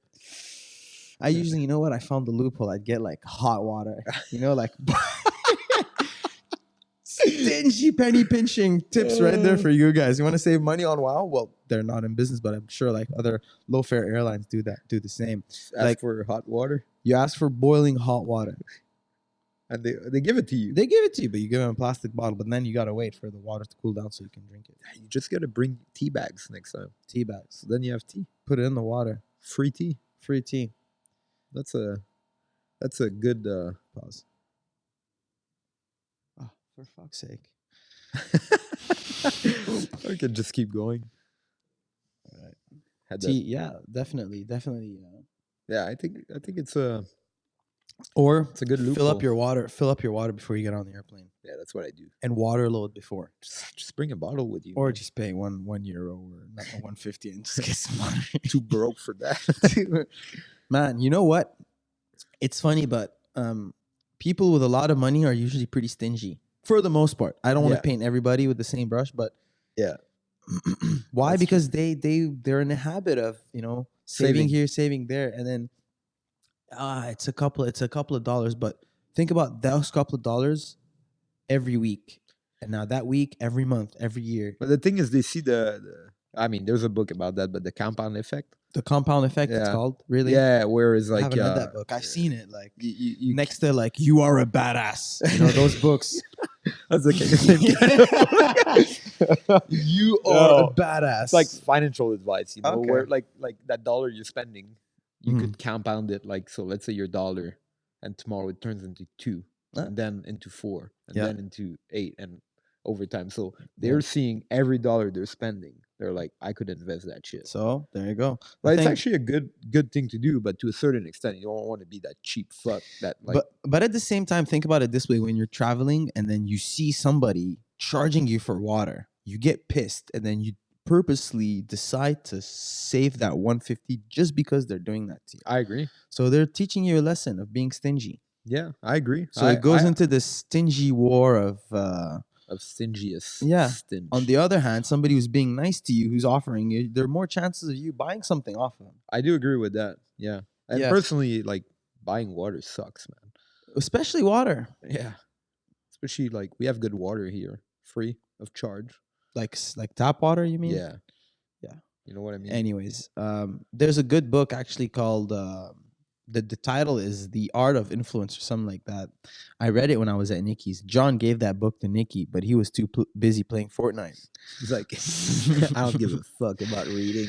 Speaker 1: I usually, you know what? I found the loophole. I'd get like hot water. You know, like stingy penny pinching tips right there for you guys. You want to save money on Wow? Well, they're not in business, but I'm sure like other low fare airlines do the same.
Speaker 2: Ask
Speaker 1: Like-
Speaker 2: for hot water,
Speaker 1: You ask for boiling hot water.
Speaker 2: and they give it to you.
Speaker 1: They give it to you, but you give them a plastic bottle. But then you gotta wait for the water to cool down so you can drink it.
Speaker 2: You just gotta bring tea bags next time.
Speaker 1: Tea bags.
Speaker 2: So then you have tea,
Speaker 1: Put it in the water.
Speaker 2: free tea.
Speaker 1: Free tea.
Speaker 2: That's a good.
Speaker 1: Pause. Oh, for fuck's sake.
Speaker 2: I could just keep going.
Speaker 1: Alright.
Speaker 2: Had that-
Speaker 1: Tea, yeah, definitely.
Speaker 2: Yeah, I think it's a
Speaker 1: Or
Speaker 2: it's a good loophole.
Speaker 1: fill up your water before you get on the airplane,
Speaker 2: Yeah, that's what I do.
Speaker 1: and water load before,
Speaker 2: Just bring a bottle with you.
Speaker 1: or just pay €1 or not 150 and just get some water.
Speaker 2: too broke for that.
Speaker 1: Man, you know what? It's funny, but people with a lot of money are usually pretty stingy for the most part. I don't want to
Speaker 2: Yeah.
Speaker 1: paint everybody with the same brush, but
Speaker 2: Yeah.
Speaker 1: why?
Speaker 2: That's
Speaker 1: Because they're in the habit of saving
Speaker 2: Saving.
Speaker 1: here, saving there, and then it's a couple of dollars. But think about those couple of dollars every week, and now that week, every month, every year.
Speaker 2: But the thing is, they see I mean, there's a book about that, but the compound effect.
Speaker 1: The compound effect, it's
Speaker 2: Yeah.
Speaker 1: called, really.
Speaker 2: Yeah, whereas
Speaker 1: I
Speaker 2: like
Speaker 1: haven't read that book. I've seen it, like
Speaker 2: you
Speaker 1: next to like "You Are a Badass." You know those books.
Speaker 2: That's like the same kind of book.
Speaker 1: You are
Speaker 2: No.
Speaker 1: a badass.
Speaker 2: It's like financial advice, you know,
Speaker 1: Okay.
Speaker 2: where like that dollar you're spending, you
Speaker 1: Mhm.
Speaker 2: could compound it. Like, so let's say your dollar, and tomorrow it turns into 2,
Speaker 1: Ah.
Speaker 2: and then into 4, and
Speaker 1: Yeah.
Speaker 2: then into 8, and over time. So they're seeing every dollar they're spending. They're like, I could invest that shit.
Speaker 1: So there you go.
Speaker 2: But it's
Speaker 1: think-
Speaker 2: actually a good thing to do, but to a certain extent, you don't want to be that cheap fuck that like.
Speaker 1: but at the same time, think about it this way: when you're traveling and then you see somebody charging you for water, you get pissed, and then you purposely decide to save that 150 just because they're doing that to you.
Speaker 2: I agree.
Speaker 1: So they're teaching you a lesson of being stingy.
Speaker 2: Yeah, I agree.
Speaker 1: So it goes into the stingy war of.
Speaker 2: Of stingiest.
Speaker 1: Yeah.
Speaker 2: Stinge.
Speaker 1: On the other hand, somebody who's being nice to you, who's offering you, there are more chances of you buying something off of them.
Speaker 2: I do agree with that. Yeah. And
Speaker 1: Yeah.
Speaker 2: personally, like buying water sucks, man.
Speaker 1: Especially water.
Speaker 2: Yeah. Especially like we have good water here, free of charge.
Speaker 1: Like tap water, you mean?
Speaker 2: Yeah.
Speaker 1: Yeah.
Speaker 2: You know what I mean?
Speaker 1: Anyways, there's a good book actually called the title is The Art of Influence or something like that. I read it when I was at Nikki's. John gave that book to Nikki, but he was too busy playing Fortnite.
Speaker 2: He's like, I don't give a fuck about reading.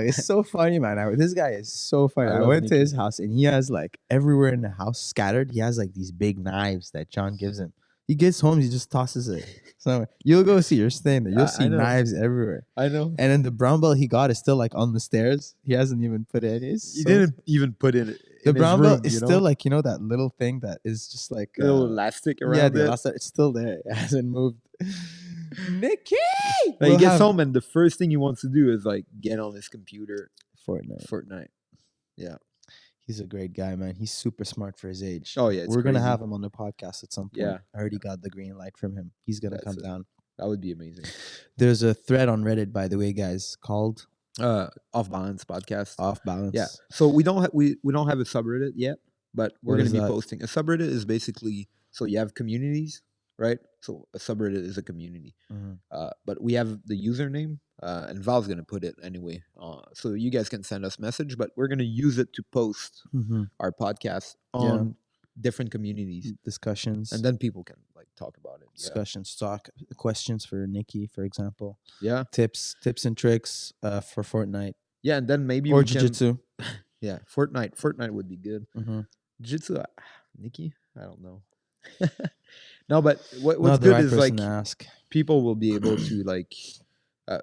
Speaker 1: It's so funny, man. This guy is so funny.
Speaker 2: I
Speaker 1: I
Speaker 2: love
Speaker 1: went to
Speaker 2: Nikki.
Speaker 1: his house and he has like everywhere in the house scattered. He has like these big knives that John gives him. He gets home, he just tosses it somewhere. You'll go see. You're staying there. You'll
Speaker 2: I
Speaker 1: see
Speaker 2: know.
Speaker 1: knives everywhere.
Speaker 2: I know.
Speaker 1: And then the brown belt he got is still like on the stairs. He hasn't even put it in.
Speaker 2: You didn't even put it.
Speaker 1: The
Speaker 2: in his
Speaker 1: brown
Speaker 2: room,
Speaker 1: belt is
Speaker 2: you know?
Speaker 1: still like that little thing that is just like
Speaker 2: a little elastic around
Speaker 1: yeah,
Speaker 2: it.
Speaker 1: the elastic. It's still there. It hasn't moved. Nikki,
Speaker 2: Now, he gets home and the first thing he wants to do is like get on his computer,
Speaker 1: Fortnite.
Speaker 2: Yeah.
Speaker 1: He's a great guy, man. He's super smart for his age.
Speaker 2: Oh yeah, it's
Speaker 1: we're gonna
Speaker 2: crazy.
Speaker 1: have him on the podcast at some point.
Speaker 2: Yeah.
Speaker 1: I already got the green light from him. He's gonna
Speaker 2: That's
Speaker 1: come
Speaker 2: it.
Speaker 1: down.
Speaker 2: That would be amazing.
Speaker 1: There's a thread on Reddit, by the way, guys, called
Speaker 2: Off Balance podcast.
Speaker 1: Off Balance.
Speaker 2: Yeah. So we don't we don't have a subreddit yet, but we're
Speaker 1: What
Speaker 2: going
Speaker 1: is
Speaker 2: to be
Speaker 1: that?
Speaker 2: posting. A subreddit is basically so you have communities, right? So a subreddit is a community.
Speaker 1: Mhm.
Speaker 2: But we have the username, and Val's going to put it anyway. So you guys can send us message, but we're going to use it to post
Speaker 1: Mhm.
Speaker 2: our podcast
Speaker 1: Yeah.
Speaker 2: on different communities,
Speaker 1: Discussions.
Speaker 2: and then people can like talk about it. Yeah.
Speaker 1: discussions, talk, questions for Nikki, for example.
Speaker 2: Yeah.
Speaker 1: Tips and tricks for Fortnite
Speaker 2: Yeah, and then maybe
Speaker 1: or
Speaker 2: we can,
Speaker 1: Jiu-Jitsu.
Speaker 2: Yeah, Fortnite would be good.
Speaker 1: Mm-hmm.
Speaker 2: Jiu-Jitsu, Nikki, I don't know. No, but what's
Speaker 1: Not the
Speaker 2: good
Speaker 1: right
Speaker 2: is
Speaker 1: person to
Speaker 2: like
Speaker 1: ask.
Speaker 2: people will be able to like uh,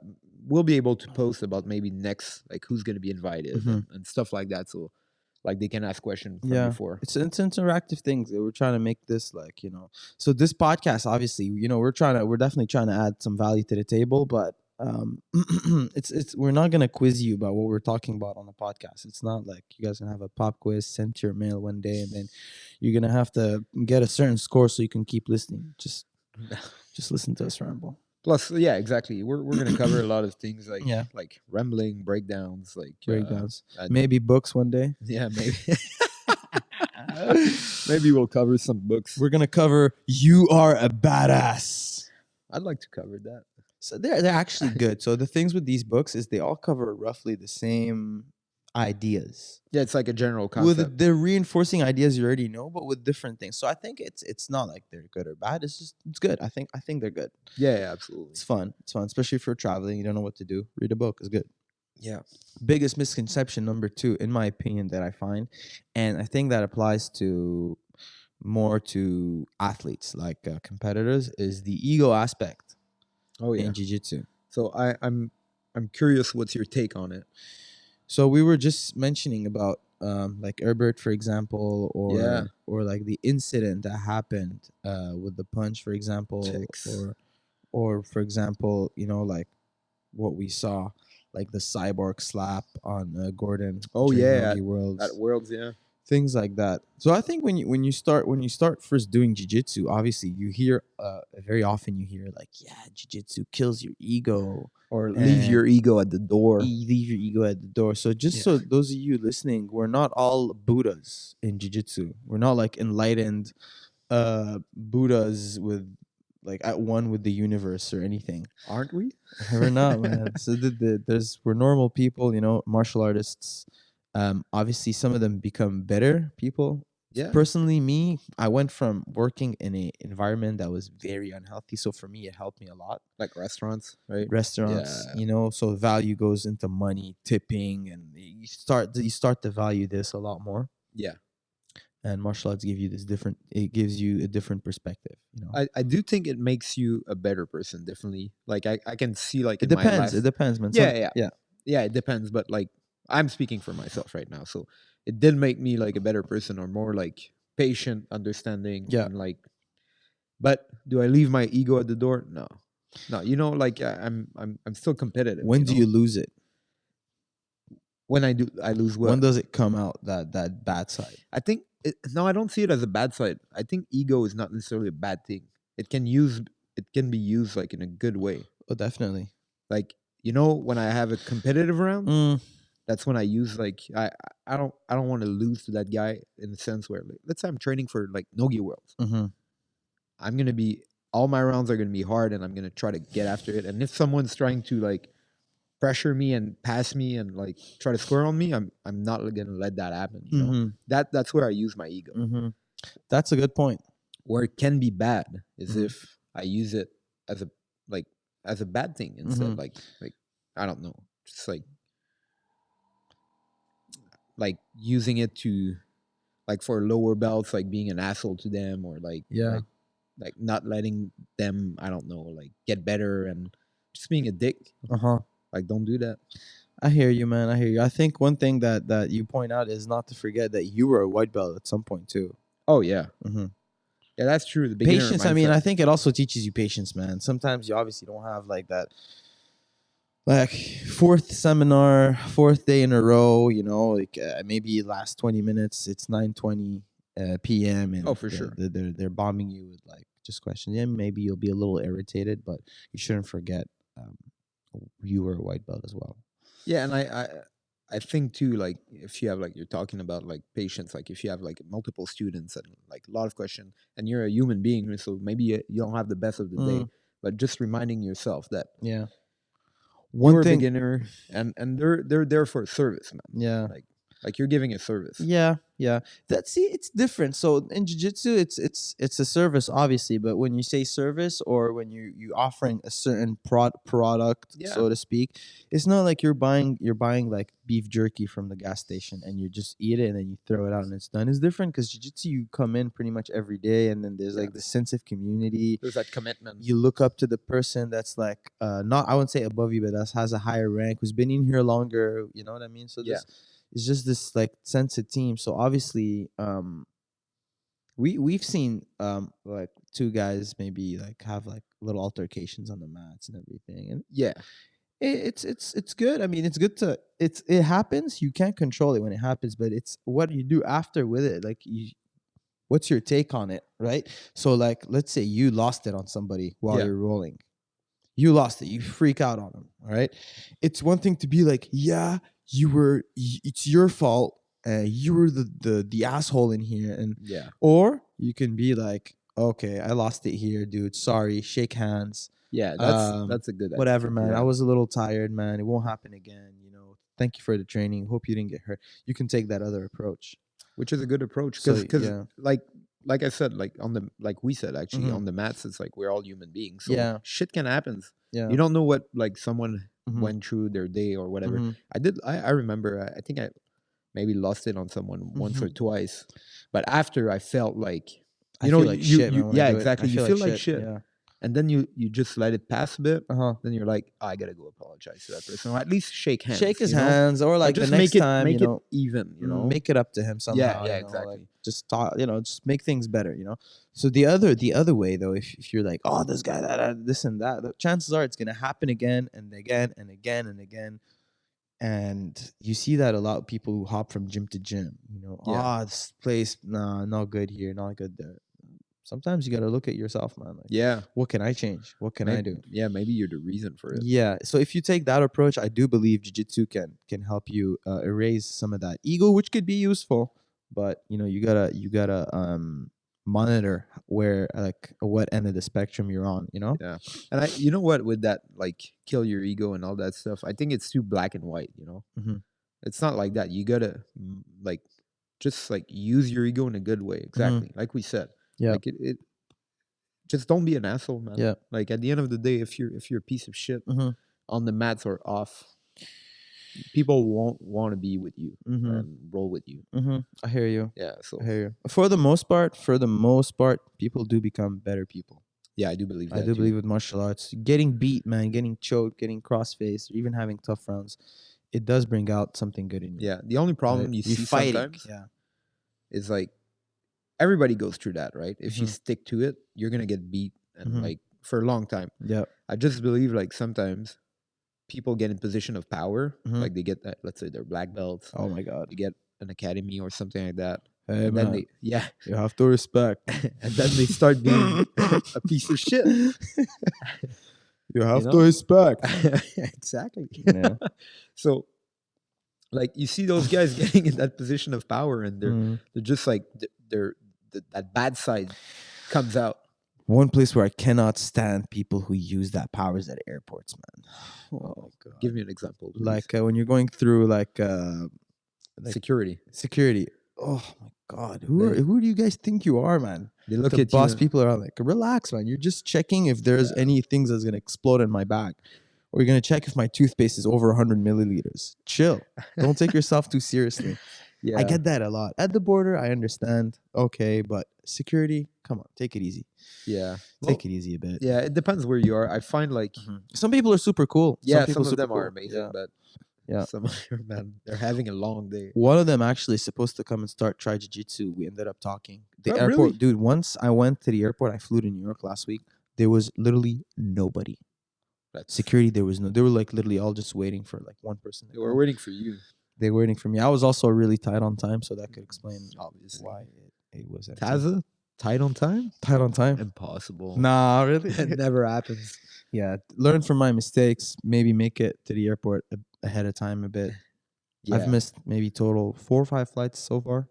Speaker 2: we'll be able to post about maybe next like who's going to be invited
Speaker 1: Mm-hmm.
Speaker 2: and stuff like that. So like they can ask questions from
Speaker 1: Yeah,
Speaker 2: before.
Speaker 1: it's interactive things that we're trying to make this like, you know. So this podcast, obviously, you know, we're definitely trying to add some value to the table, but it's we're not gonna quiz you about what we're talking about on the podcast. It's not like you guys gonna have a pop quiz sent to your mail one day, and then you're gonna have to get a certain score so you can keep listening. Just listen to us ramble.
Speaker 2: Plus, yeah, exactly. We're gonna cover a lot of things
Speaker 1: Yeah,
Speaker 2: like rambling breakdowns, like
Speaker 1: breakdowns.
Speaker 2: and
Speaker 1: Maybe books one day.
Speaker 2: yeah, maybe maybe we'll cover some books.
Speaker 1: We're gonna cover "You Are a Badass."
Speaker 2: I'd like to cover that.
Speaker 1: So they're actually good. So the things with these books is they all cover roughly the same ideas.
Speaker 2: Yeah, it's like a general
Speaker 1: With
Speaker 2: concept.
Speaker 1: they're reinforcing ideas you already know, but with different things. So I think it's not like they're good or bad. It's just it's good. I think they're good.
Speaker 2: Yeah, absolutely.
Speaker 1: It's fun. It's fun, especially if you're traveling. You don't know what to do. Read a book. It's good.
Speaker 2: Yeah.
Speaker 1: Biggest misconception number 2, in my opinion, that I find, and I think that applies to more to athletes like competitors, is the ego aspect
Speaker 2: Oh yeah.
Speaker 1: in jiu-jitsu.
Speaker 2: So I'm curious what's your take on it.
Speaker 1: So we were just mentioning about like Herbert, for example,
Speaker 2: Yeah.
Speaker 1: or like the incident that happened with the punch, for example,
Speaker 2: Ticks.
Speaker 1: or for example, you know, like what we saw, like the cyborg slap on Gordon
Speaker 2: Oh
Speaker 1: during
Speaker 2: yeah,
Speaker 1: Nogi
Speaker 2: at
Speaker 1: Worlds,
Speaker 2: Worlds, yeah.
Speaker 1: things like that. So I think when you start first doing jiu-jitsu, obviously you hear very often you hear like, yeah, jiu-jitsu kills your ego,
Speaker 2: Or leave
Speaker 1: and
Speaker 2: your ego at the door.
Speaker 1: leave your ego at the door. So just so
Speaker 2: Yeah.
Speaker 1: those of you listening, we're not all Buddhas in jiu-jitsu. We're not like enlightened Buddhas with like at one with the universe or anything.
Speaker 2: Aren't we?
Speaker 1: We're not, man. So we're normal people, you know, martial artists. Obviously, some of them become better people.
Speaker 2: Yeah.
Speaker 1: Personally, me, I went from working in a environment that was very unhealthy. So for me, it helped me a lot.
Speaker 2: Like restaurants, right?
Speaker 1: Restaurants,
Speaker 2: Yeah.
Speaker 1: you know, so value goes into money, tipping, and you start to value this a lot more.
Speaker 2: Yeah.
Speaker 1: And martial arts give you this different. It gives you a different perspective. You know,
Speaker 2: I do think it makes you a better person, definitely. Like I can see like
Speaker 1: it
Speaker 2: in my
Speaker 1: depends. It
Speaker 2: last
Speaker 1: depends, man.
Speaker 2: Yeah,
Speaker 1: Some
Speaker 2: yeah.
Speaker 1: yeah.
Speaker 2: Yeah, it depends, but like I'm speaking for myself right now. So it did make me like a better person or more like patient, understanding
Speaker 1: Yeah.
Speaker 2: and like but do I leave my ego at the door? No. No, you know like I'm still competitive,
Speaker 1: When
Speaker 2: you
Speaker 1: do
Speaker 2: know?
Speaker 1: you lose it?
Speaker 2: When I lose
Speaker 1: When
Speaker 2: what?
Speaker 1: does it come out, that bad side?
Speaker 2: I think no, I don't see it as a bad side. I think ego is not necessarily a bad thing. It can be used like in a good way.
Speaker 1: Oh, definitely.
Speaker 2: Like you know, when I have a competitive round,
Speaker 1: Mm,
Speaker 2: that's when I use like I don't want to lose to that guy in the sense where like, let's say I'm training for like Nogi Worlds.
Speaker 1: mm-hmm.
Speaker 2: I'm gonna be all my rounds are gonna be hard, and I'm gonna try to get after it. And if someone's trying to like pressure me and pass me and like try to score on me, I'm not gonna let that happen. You know
Speaker 1: Mm-hmm.
Speaker 2: that's where I use my ego.
Speaker 1: Mm-hmm. That's a good point.
Speaker 2: Where it can be bad is
Speaker 1: Mhm.
Speaker 2: if I use it as a like as a bad thing instead.
Speaker 1: Mhm.
Speaker 2: Like I don't know, just like using it to like for lower belts, like being an asshole to them or
Speaker 1: Yeah.
Speaker 2: like not letting them I don't know like get better and just being a dick.
Speaker 1: Uh-huh.
Speaker 2: Like don't do that.
Speaker 1: I hear you, man. I hear you. I think one thing that you point out is not to forget that you were a white belt at some point too.
Speaker 2: Oh yeah,
Speaker 1: Mm-hmm.
Speaker 2: yeah, that's true. The beginner
Speaker 1: Patience. I
Speaker 2: mindset.
Speaker 1: mean, I think it also teaches you patience, man. Sometimes you obviously don't have like that, like fourth seminar, fourth day in a row. You know, like maybe last 20 minutes. It's 9:20 p.m. and
Speaker 2: Oh, for sure.
Speaker 1: they're bombing you with like just questions. Yeah, maybe you'll be a little irritated, but you shouldn't forget you were a white belt as well.
Speaker 2: Yeah, and I think too like if you have like you're talking about like patience, like if you have like multiple students and like a lot of questions and you're a human being, so maybe you don't have the best of the day, but just reminding yourself that
Speaker 1: Yeah.
Speaker 2: you're
Speaker 1: One
Speaker 2: a
Speaker 1: thing.
Speaker 2: beginner and they're there for service, man.
Speaker 1: Yeah.
Speaker 2: Like Like you're giving a service.
Speaker 1: Yeah, yeah. It's different. So in jiu-jitsu, it's a service, obviously, but when you say service or when you offering a certain product,
Speaker 2: Yeah.
Speaker 1: so to speak, it's not like you're buying like beef jerky from the gas station and you just eat it and then you throw it out and it's done. It's different because jiu-jitsu, you come in pretty much every day, and then there's
Speaker 2: Yeah.
Speaker 1: like the sense of community.
Speaker 2: There's that commitment.
Speaker 1: You look up to the person that's like not, I wouldn't say above you, but that has a higher rank, who's been in here longer. You know what I mean? So
Speaker 2: Yeah.
Speaker 1: it's just this like sense of team. So obviously, we've seen like two guys maybe like have like little altercations on the mats and everything, and
Speaker 2: Yeah.
Speaker 1: it's good. I mean, it's good to it happens. You can't control it when it happens, but it's what you do after with it. Like what's your take on it, right? So like, let's say you lost it on somebody while
Speaker 2: Yeah.
Speaker 1: you're rolling. You lost it. You freak out on them. All right. It's one thing to be like, yeah, it's your fault. You were the asshole in here, and
Speaker 2: Yeah.
Speaker 1: or you can be like, okay, I lost it here, dude. Sorry. Shake hands.
Speaker 2: Yeah. That's a good
Speaker 1: Whatever,
Speaker 2: attitude.
Speaker 1: man.
Speaker 2: Yeah.
Speaker 1: I was a little tired, man. It won't happen again. Thank you for the training. Hope you didn't get hurt. You can take that other approach.
Speaker 2: Which is a good approach
Speaker 1: So,
Speaker 2: because
Speaker 1: yeah.
Speaker 2: like I said, like we said actually
Speaker 1: Mhm.
Speaker 2: on the mats, it's like we're all human beings. So
Speaker 1: Yeah.
Speaker 2: shit can happen.
Speaker 1: Yeah.
Speaker 2: You don't know what like someone
Speaker 1: Mhm.
Speaker 2: went through their day or whatever.
Speaker 1: Mhm.
Speaker 2: I remember I think I maybe lost it on someone once or
Speaker 1: Mhm.
Speaker 2: twice, but after I felt like
Speaker 1: I feel like shit, man, when I
Speaker 2: yeah,
Speaker 1: do it.
Speaker 2: exactly,
Speaker 1: I
Speaker 2: you
Speaker 1: feel
Speaker 2: feel
Speaker 1: like
Speaker 2: like
Speaker 1: shit.
Speaker 2: shit,
Speaker 1: Yeah.
Speaker 2: and then you just let it pass a bit.
Speaker 1: Uh-huh.
Speaker 2: Then you're like, I gotta go apologize to that person, or at least shake hands.
Speaker 1: Shake his
Speaker 2: you know?
Speaker 1: hands, or
Speaker 2: Or
Speaker 1: like the
Speaker 2: just
Speaker 1: next time,
Speaker 2: make it even. You know,
Speaker 1: make it up to him somehow.
Speaker 2: yeah,
Speaker 1: Like
Speaker 2: exactly.
Speaker 1: just talk, just make things better. So the other way though, if you're like, oh, this guy, this and that, the chances are it's gonna happen again and again and again and again. And you see that a lot of people who hop from gym to gym.
Speaker 2: Yeah.
Speaker 1: This place, nah, not good here, not good there. Sometimes you gotta look at yourself, man. Like,
Speaker 2: Yeah,
Speaker 1: what can I change? What can I do?
Speaker 2: maybe you're the reason for it.
Speaker 1: Yeah. So if you take that approach, I do believe jiu-jitsu can help you erase some of that ego, which could be useful. But you gotta monitor where like what end of the spectrum you're on.
Speaker 2: Yeah, and you know what, with that like kill your ego and all that stuff, I think it's too black and white.
Speaker 1: Mhm.
Speaker 2: It's not like that. You gotta like just like use your ego in a good way. Exactly, like we said.
Speaker 1: Yeah.
Speaker 2: Like it just don't be an asshole, man.
Speaker 1: Yeah.
Speaker 2: Like at the end of the day, if you're a piece of shit
Speaker 1: Mhm.
Speaker 2: on the mats or off, people won't want to be with you
Speaker 1: Mhm.
Speaker 2: and roll with you.
Speaker 1: I hear you.
Speaker 2: Yeah, so
Speaker 1: I hear you. For the most part, people do become better people.
Speaker 2: yeah, I do believe
Speaker 1: I
Speaker 2: that
Speaker 1: do
Speaker 2: too.
Speaker 1: believe with martial arts, getting beat, man, getting choked, getting cross-faced, or even having tough rounds, it does bring out something good in you.
Speaker 2: Yeah, the only problem
Speaker 1: Right?
Speaker 2: you
Speaker 1: You
Speaker 2: see
Speaker 1: fighting.
Speaker 2: sometimes
Speaker 1: Yeah.
Speaker 2: is like everybody goes through that, right? If you
Speaker 1: Mhm.
Speaker 2: stick to it, you're gonna get beat and
Speaker 1: Mhm.
Speaker 2: like for a long time.
Speaker 1: Yeah.
Speaker 2: I just believe like sometimes people get in position of power,
Speaker 1: Mhm.
Speaker 2: like they get that, let's say they're black belts,
Speaker 1: Oh my God.
Speaker 2: they get an academy or something like that,
Speaker 1: Hey,
Speaker 2: and then
Speaker 1: man,
Speaker 2: yeah,
Speaker 1: you have to respect.
Speaker 2: and then they start being a piece of shit.
Speaker 1: You have to
Speaker 2: know?
Speaker 1: respect.
Speaker 2: Exactly.
Speaker 1: Yeah.
Speaker 2: So like you see those guys getting in that position of power, and they're just like that bad side comes out.
Speaker 1: One place where I cannot stand people who use that power is at airports, man. Oh my God.
Speaker 2: Give me an example, please.
Speaker 1: Like when you're going through like
Speaker 2: Security.
Speaker 1: security. Oh my God. Who do you guys think you are, man?
Speaker 2: They look
Speaker 1: To
Speaker 2: at
Speaker 1: boss
Speaker 2: you.
Speaker 1: people around like, relax, man. You're just checking if there's any things that's gonna explode in my bag. Or you're gonna check if my toothpaste is over 100 milliliters. Chill. Don't take yourself too seriously.
Speaker 2: Yeah.
Speaker 1: I get that a lot. At the border, I understand. Okay, but security, come on, take it easy.
Speaker 2: Yeah.
Speaker 1: Take it easy a bit.
Speaker 2: Yeah, it depends where you are. I find like
Speaker 1: Some people are super cool.
Speaker 2: yeah,
Speaker 1: people
Speaker 2: some of them
Speaker 1: super
Speaker 2: are
Speaker 1: cool.
Speaker 2: amazing, but
Speaker 1: Yeah.
Speaker 2: some of them, man, they're having a long day.
Speaker 1: One of them actually is supposed to come and try jiu-jitsu. We ended up talking. The
Speaker 2: Oh,
Speaker 1: airport,
Speaker 2: really?
Speaker 1: dude, once I went to the airport, I flew to New York last week. There was literally nobody. Security, there was no. They were like literally all just waiting for like one person.
Speaker 2: They were waiting for you.
Speaker 1: They were waiting for me. I was also really tight on time, so that could explain
Speaker 2: Obviously.
Speaker 1: why it was empty.
Speaker 2: Taza, tight on time?
Speaker 1: Tight on time?
Speaker 2: Impossible.
Speaker 1: Nah, really?
Speaker 2: It never happens.
Speaker 1: Yeah, learn from my mistakes. Maybe make it to the airport ahead of time a bit.
Speaker 2: Yeah.
Speaker 1: I've missed maybe total 4 or 5 flights so far.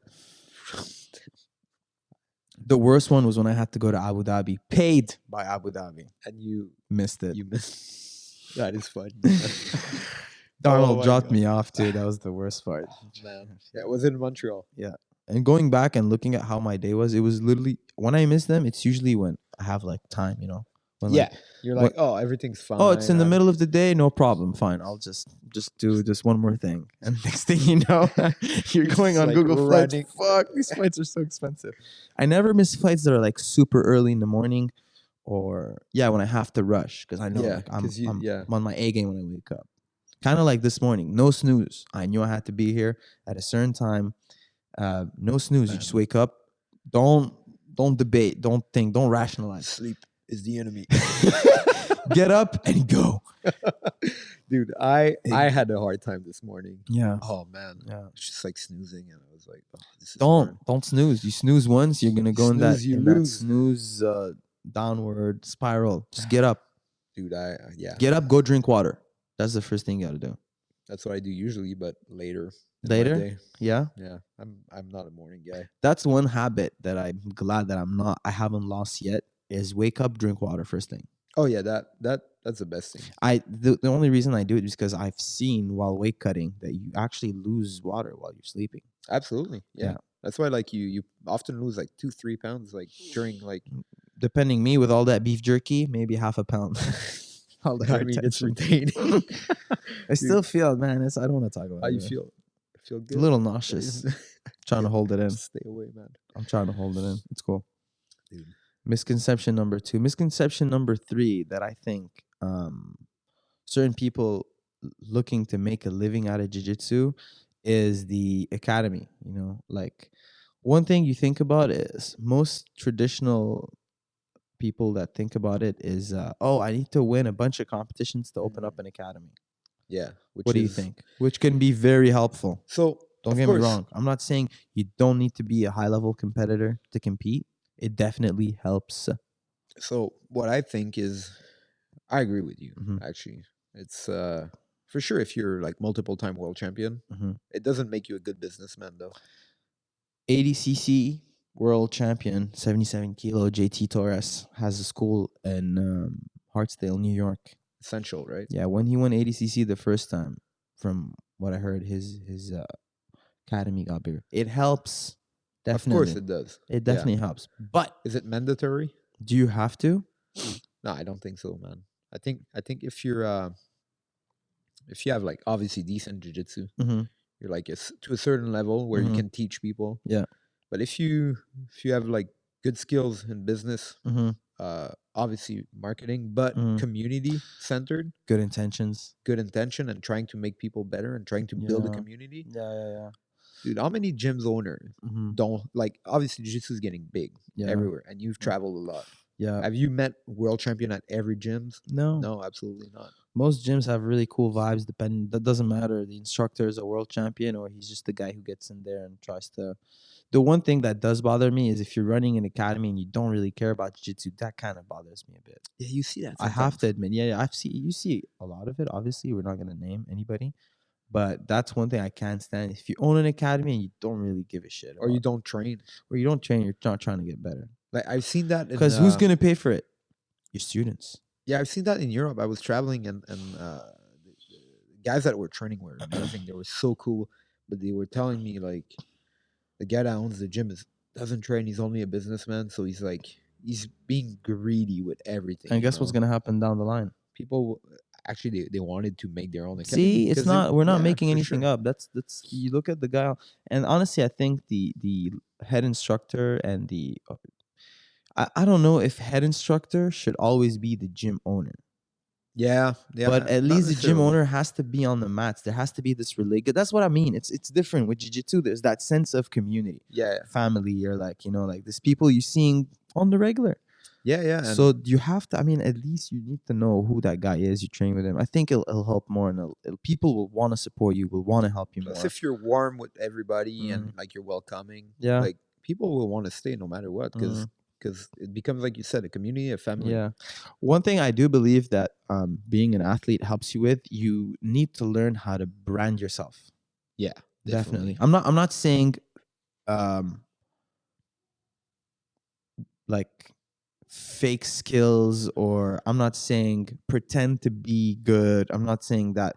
Speaker 1: The worst one was when I had to go to Abu Dhabi, paid by Abu Dhabi.
Speaker 2: And you
Speaker 1: Missed it.
Speaker 2: You missed. That is funny.
Speaker 1: Donald
Speaker 2: my
Speaker 1: dropped
Speaker 2: God.
Speaker 1: me off too. That was the worst part.
Speaker 2: Man, yeah, it was in Montreal.
Speaker 1: Yeah. And going back and looking at how my day was, it was literally when I miss them, it's usually when I have like time, you know. When
Speaker 2: Yeah,
Speaker 1: like
Speaker 2: you're
Speaker 1: what
Speaker 2: like, oh, everything's
Speaker 1: oh, it's
Speaker 2: fine.
Speaker 1: in the middle of the day, no problem. Fine. I'll just do this one more thing. And next thing you know, you're
Speaker 2: You're
Speaker 1: going
Speaker 2: just
Speaker 1: on
Speaker 2: like
Speaker 1: Google Flights.
Speaker 2: running.
Speaker 1: Fuck, these flights are so expensive. I never miss flights that are like super early in the morning or yeah, when I have to rush because I know
Speaker 2: Yeah,
Speaker 1: like
Speaker 2: because you, yeah,
Speaker 1: I'm on my A game when I wake up. Kind of like this morning, no snooze. I knew I had to be here at a certain time. No snooze. You just
Speaker 2: man,
Speaker 1: wake up. Don't don't debate. Don't think. Don't rationalize.
Speaker 2: sleep is the enemy.
Speaker 1: Get up and go.
Speaker 2: Dude, I had a hard time this morning.
Speaker 1: Yeah,
Speaker 2: Oh man,
Speaker 1: yeah.
Speaker 2: it's just like snoozing, and I was like, oh, this is hard.
Speaker 1: Don't snooze. You snooze once, you're gonna
Speaker 2: You
Speaker 1: go
Speaker 2: snooze, you
Speaker 1: in that
Speaker 2: lose.
Speaker 1: snooze downward spiral. Just get up.
Speaker 2: Dude, yeah,
Speaker 1: Get up. Go drink water. That's the first thing you gotta do.
Speaker 2: that's what I do usually, but later in my
Speaker 1: Later,
Speaker 2: day.
Speaker 1: yeah.
Speaker 2: Yeah, I'm not a morning guy.
Speaker 1: That's one habit that I'm glad that I haven't lost yet. Is wake up, drink water first thing.
Speaker 2: Oh yeah, that's the best thing.
Speaker 1: The only reason I do it is because I've seen while weight cutting that you actually lose water while you're sleeping.
Speaker 2: Absolutely, yeah.
Speaker 1: Yeah.
Speaker 2: That's why like you often lose like 2-3 pounds like during like.
Speaker 1: Depending me with all that beef jerky, maybe half a pound. All the
Speaker 2: I mean, it's
Speaker 1: hypertension.
Speaker 2: retaining.
Speaker 1: I still feel, man. I don't want to talk about
Speaker 2: How
Speaker 1: it.
Speaker 2: you
Speaker 1: Man.
Speaker 2: feel? Feel
Speaker 1: It's
Speaker 2: good?
Speaker 1: a little nauseous. Trying to hold it in.
Speaker 2: Just stay away, man.
Speaker 1: I'm trying to hold it in. It's cool.
Speaker 2: Dude.
Speaker 1: Misconception number 2. Misconception number 3 that I think certain people looking to make a living out of jiu-jitsu is the academy. You know, like one thing you think about is most traditional people that think about it is, oh, I need to win a bunch of competitions to open up an academy.
Speaker 2: Yeah.
Speaker 1: What do you think? Which can be very helpful.
Speaker 2: So
Speaker 1: Don't
Speaker 2: of
Speaker 1: get me
Speaker 2: course,
Speaker 1: wrong. I'm not saying you don't need to be a high level competitor to compete. It definitely helps.
Speaker 2: So what I think is, I agree with you.
Speaker 1: Mhm.
Speaker 2: Actually, it's for sure if you're like multiple time world champion,
Speaker 1: Mhm.
Speaker 2: it doesn't make you a good businessman though.
Speaker 1: 80cc world champion, 77 kilo JT Torres has a school in Hartsdale, New York.
Speaker 2: Essential, right?
Speaker 1: Yeah, when he won 80cc the first time, from what I heard, his academy got bigger. It helps. Definitely.
Speaker 2: Of course it does.
Speaker 1: It definitely helps. But
Speaker 2: Is it mandatory?
Speaker 1: do you have to?
Speaker 2: No, I don't think so, man. I think if you have like obviously decent jiu-jitsu,
Speaker 1: Mm-hmm.
Speaker 2: you're like to a certain level where you
Speaker 1: Mhm.
Speaker 2: can teach people.
Speaker 1: Yeah.
Speaker 2: But if you have like good skills in business,
Speaker 1: Mm-hmm.
Speaker 2: obviously marketing, but
Speaker 1: Mhm.
Speaker 2: community centered,
Speaker 1: Good intentions.
Speaker 2: good intention, and trying to make people better and trying to build a
Speaker 1: Yeah.
Speaker 2: community.
Speaker 1: Yeah.
Speaker 2: Dude, how many gyms owners
Speaker 1: Mm-hmm.
Speaker 2: don't like? Obviously, jiu-jitsu is getting big
Speaker 1: Yeah.
Speaker 2: everywhere, and you've traveled a lot.
Speaker 1: Yeah.
Speaker 2: Have you met world champion at every gyms?
Speaker 1: No.
Speaker 2: No, absolutely not.
Speaker 1: Most gyms have really cool vibes. That doesn't matter. The instructor is a world champion, or he's just the guy who gets in there and tries to. The one thing that does bother me is if you're running an academy and you don't really care about jiu-jitsu, that kind of bothers me a bit.
Speaker 2: Yeah, you see that.
Speaker 1: I have to admit, yeah, you see a lot of it. Obviously, we're not gonna name anybody, but that's one thing I can't stand. If you own an academy and you don't really give a shit,
Speaker 2: or you don't train.
Speaker 1: or you don't train, you're not trying to get better.
Speaker 2: Like I've seen that in
Speaker 1: Because who's gonna pay for it? Your students.
Speaker 2: yeah, I've seen that in Europe. I was traveling and the guys that were training were amazing. They were so cool, but they were telling me like the guy that owns the gym doesn't train. He's only a businessman, so he's like he's being greedy with everything.
Speaker 1: And guess what's gonna happen down the line?
Speaker 2: People actually they wanted to make their own account.
Speaker 1: See, it's not. We're not
Speaker 2: yeah,
Speaker 1: making
Speaker 2: for
Speaker 1: anything
Speaker 2: sure.
Speaker 1: up. That's. You look at the guy, and honestly, I think the head instructor and the. I don't know if head instructor should always be the gym owner,
Speaker 2: Yeah,
Speaker 1: but at
Speaker 2: not
Speaker 1: least the gym
Speaker 2: necessarily.
Speaker 1: owner has to be on the mats. There has to be this relate. That's what I mean. It's different with jiu-jitsu. There's that sense of community,
Speaker 2: Yeah,
Speaker 1: family, or like like there's people you're seeing on the regular.
Speaker 2: yeah. And
Speaker 1: So you have to. I mean, at least you need to know who that guy is. You train with him. I think it'll help more, and people will want to support you. Will want to help you
Speaker 2: plus,
Speaker 1: more.
Speaker 2: if you're warm with everybody and
Speaker 1: Mm.
Speaker 2: like you're welcoming,
Speaker 1: Yeah.
Speaker 2: like people will want to stay no matter what because it becomes like you said, a community, a family.
Speaker 1: Yeah. One thing I do believe that being an athlete helps you with, you need to learn how to brand yourself.
Speaker 2: Yeah,
Speaker 1: Definitely. I'm not saying like fake skills, or I'm not saying pretend to be good. I'm not saying that.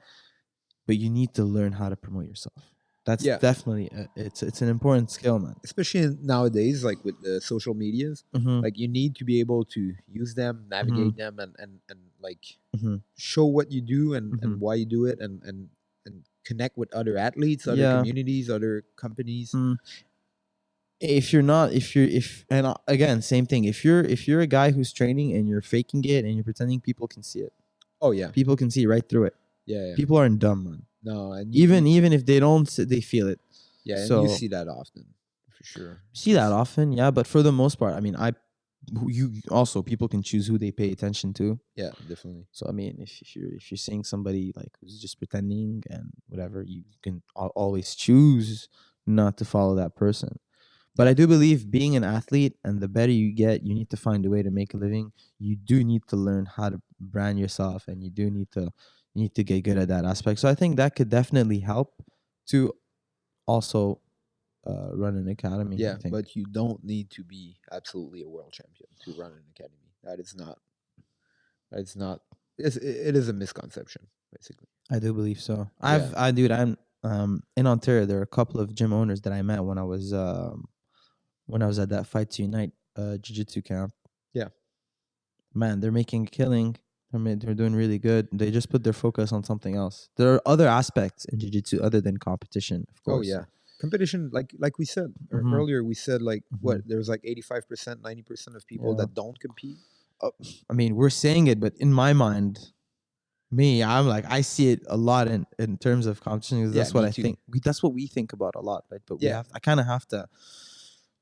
Speaker 1: but you need to learn how to promote yourself. That's
Speaker 2: Yeah,
Speaker 1: definitely it's an important skill, man.
Speaker 2: especially nowadays, like with the social medias,
Speaker 1: Mm-hmm.
Speaker 2: like you need to be able to use them,
Speaker 1: Mm-hmm.
Speaker 2: navigate them, and like
Speaker 1: Mm-hmm.
Speaker 2: show what you do
Speaker 1: Mm-hmm.
Speaker 2: and why you do it, and connect with other athletes, other
Speaker 1: Yeah.
Speaker 2: communities, other companies.
Speaker 1: Mm. If you're not, if you're, if and again, same thing. If you're a guy who's training and you're faking it and you're pretending, people can see it.
Speaker 2: Oh yeah,
Speaker 1: People can see right through it.
Speaker 2: yeah, yeah.
Speaker 1: People aren't dumb, man.
Speaker 2: No, and
Speaker 1: Even if they don't, they feel it.
Speaker 2: yeah, and you
Speaker 1: So
Speaker 2: see that often for sure.
Speaker 1: see that often, yeah. But for the most part, I mean, you also people can choose who they pay attention to.
Speaker 2: Yeah, definitely.
Speaker 1: So I mean, if you're seeing somebody like who's just pretending and whatever, you can always choose not to follow that person. But I do believe being an athlete and the better you get, you need to find a way to make a living. You do need to learn how to brand yourself, and you need to get good at that aspect. So I think that could definitely help to also run an academy. I
Speaker 2: Yeah,
Speaker 1: think
Speaker 2: but you don't need to be absolutely a world champion to run an academy. That is not. It's not. It is a misconception, basically.
Speaker 1: I do believe so.
Speaker 2: Yeah.
Speaker 1: I'm in Ontario. There are a couple of gym owners that I met when I was at that Fight to Unite jiu-jitsu camp.
Speaker 2: Yeah.
Speaker 1: Man, they're making a killing. They're doing really good. They just put their focus on something else. There are other aspects in jiu-jitsu other than competition, of
Speaker 2: Oh
Speaker 1: course.
Speaker 2: yeah. Competition, like we said
Speaker 1: Mhm.
Speaker 2: earlier, we said like what
Speaker 1: Mhm.
Speaker 2: there's like 85%, 90% of people
Speaker 1: Yeah.
Speaker 2: that don't compete.
Speaker 1: I mean, we're saying it, but in my mind, I'm like, I see it a lot in terms of competition. 'Cause
Speaker 2: Yeah,
Speaker 1: that's what
Speaker 2: me
Speaker 1: I
Speaker 2: too.
Speaker 1: think. That's what we think about a lot, right? But
Speaker 2: Yeah,
Speaker 1: I kind of have to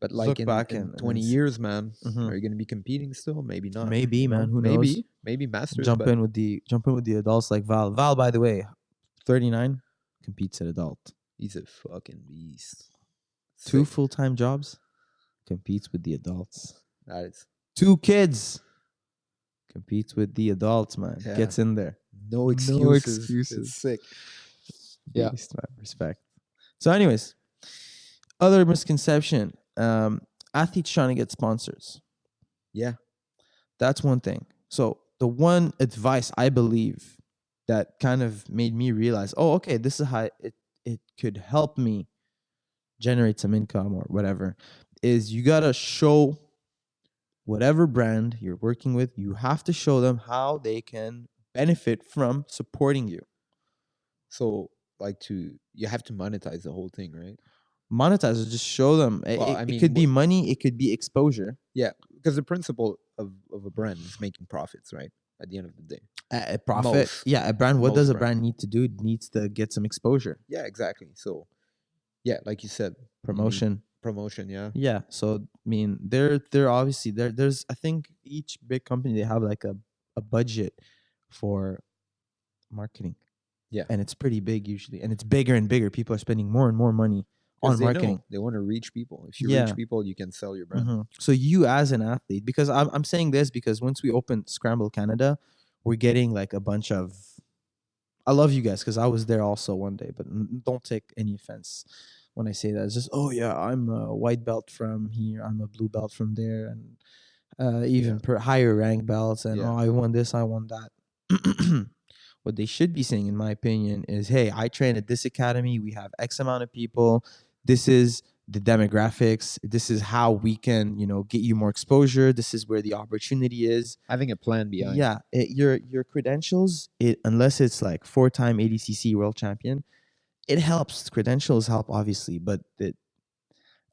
Speaker 2: but like
Speaker 1: look back
Speaker 2: in
Speaker 1: and
Speaker 2: 20 years, man, are
Speaker 1: Mhm.
Speaker 2: you gonna be competing still? Maybe not.
Speaker 1: Maybe, man. Who knows?
Speaker 2: Maybe masters,
Speaker 1: Jump
Speaker 2: but
Speaker 1: in with the adults like Val. Val, by the way, 39, competes at adult.
Speaker 2: he's a fucking beast.
Speaker 1: Two
Speaker 2: Sick.
Speaker 1: full-time jobs, competes with the adults.
Speaker 2: That is,
Speaker 1: Two kids, competes with the adults, man.
Speaker 2: yeah.
Speaker 1: Gets in there.
Speaker 2: No
Speaker 1: No
Speaker 2: excuses. It's
Speaker 1: excuses.
Speaker 2: sick. Yeah.
Speaker 1: Beast, man. Respect. So, anyways, other misconception. Athletes trying to get sponsors.
Speaker 2: Yeah.
Speaker 1: That's one thing. So the one advice I believe that kind of made me realize, oh, okay, this is how it could help me generate some income or whatever, is you gotta show whatever brand you're working with, you have to show them how they can benefit from supporting you.
Speaker 2: So like you have to monetize the whole thing, right?
Speaker 1: Monetize it, just show them.
Speaker 2: Well,
Speaker 1: It,
Speaker 2: I
Speaker 1: it
Speaker 2: mean,
Speaker 1: could be money, it could be exposure.
Speaker 2: yeah, because the principle of a brand is making profits, right? At the end of the day.
Speaker 1: A profit.
Speaker 2: Most
Speaker 1: Yeah, a brand. What does
Speaker 2: most
Speaker 1: a
Speaker 2: brand.
Speaker 1: brand need to do? It needs to get some exposure,
Speaker 2: Yeah, exactly. So yeah, like you said, you need
Speaker 1: promotion.
Speaker 2: promotion, yeah.
Speaker 1: Yeah. So I mean, they're obviously there's I think each big company they have like a budget for marketing.
Speaker 2: Yeah.
Speaker 1: And it's pretty big usually. And it's bigger and bigger. People are spending more and more money
Speaker 2: Because
Speaker 1: on
Speaker 2: they
Speaker 1: marketing.
Speaker 2: know they want to reach people. If you
Speaker 1: Yeah.
Speaker 2: reach people, you can sell your brand.
Speaker 1: So you as an athlete, because I'm saying this because once we open Scramble Canada, we're getting like a bunch of. I love you guys because I was there also one day, but don't take any offense when I say that. It's just, oh yeah, I'm a white belt from here, I'm a blue belt from there, and even higher rank belts, and
Speaker 2: Yeah.
Speaker 1: oh, I won this, I won that. What they should be saying, in my opinion, is, hey, I train at this academy. We have X amount of people. This is the demographics. This is how we can, get you more exposure. This is where the opportunity is.
Speaker 2: Having a plan behind.
Speaker 1: Yeah, your credentials, unless it's like 4-time ADCC world champion, it helps. Credentials help, obviously, but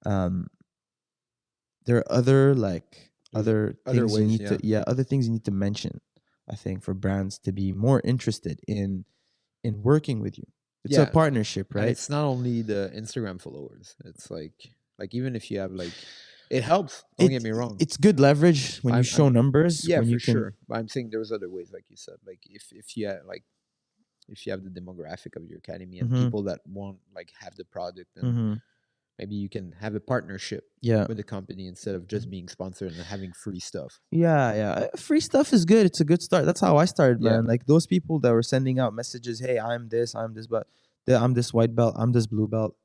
Speaker 1: um, there are other
Speaker 2: Other
Speaker 1: things you
Speaker 2: ways,
Speaker 1: need to other things you need to mention. I think for brands to be more interested in working with you, it's a partnership,
Speaker 2: And
Speaker 1: right?
Speaker 2: it's not only the Instagram followers. It's like even if you have like, it helps. Don't get me wrong.
Speaker 1: It's good leverage when you show numbers.
Speaker 2: Yeah,
Speaker 1: when
Speaker 2: for
Speaker 1: you can,
Speaker 2: sure. But I'm saying there's other ways, like you said. Like if you have if you have the demographic of your academy and people that want like have the product, and maybe you can have a partnership with the company instead of just being sponsored and having free stuff.
Speaker 1: Yeah. Free stuff is good. It's a good start. That's how I started, man. Like those people that were sending out messages, hey, I'm this, but I'm this white belt, I'm this blue belt.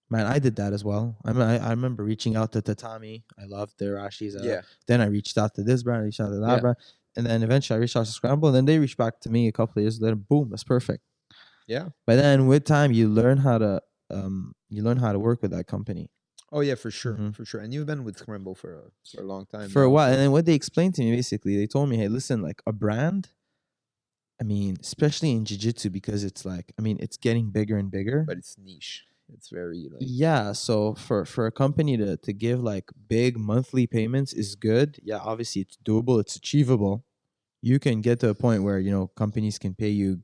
Speaker 1: Man, I did that as well. I remember reaching out to Tatami. I loved their Rashis. Then I reached out to this brand, I reached out to that brand. And then eventually I reached out to Scramble. And then they reached back to me a couple of years later. Boom, that's perfect.
Speaker 2: Yeah.
Speaker 1: But then with time, you learn how to work with that company.
Speaker 2: Oh yeah, for sure,
Speaker 1: Hmm.
Speaker 2: for sure. And you've been with Scramble for a long time
Speaker 1: For a
Speaker 2: now,
Speaker 1: while. And
Speaker 2: so
Speaker 1: then what they explained to me, basically, they told me, hey, listen, like a brand, I mean, especially in jiu-jitsu, because it's like, I mean, it's getting bigger and bigger.
Speaker 2: but it's niche. It's very like
Speaker 1: Yeah, so for a company to give like big monthly payments is good. Yeah, obviously it's doable, it's achievable. You can get to a point where, companies can pay you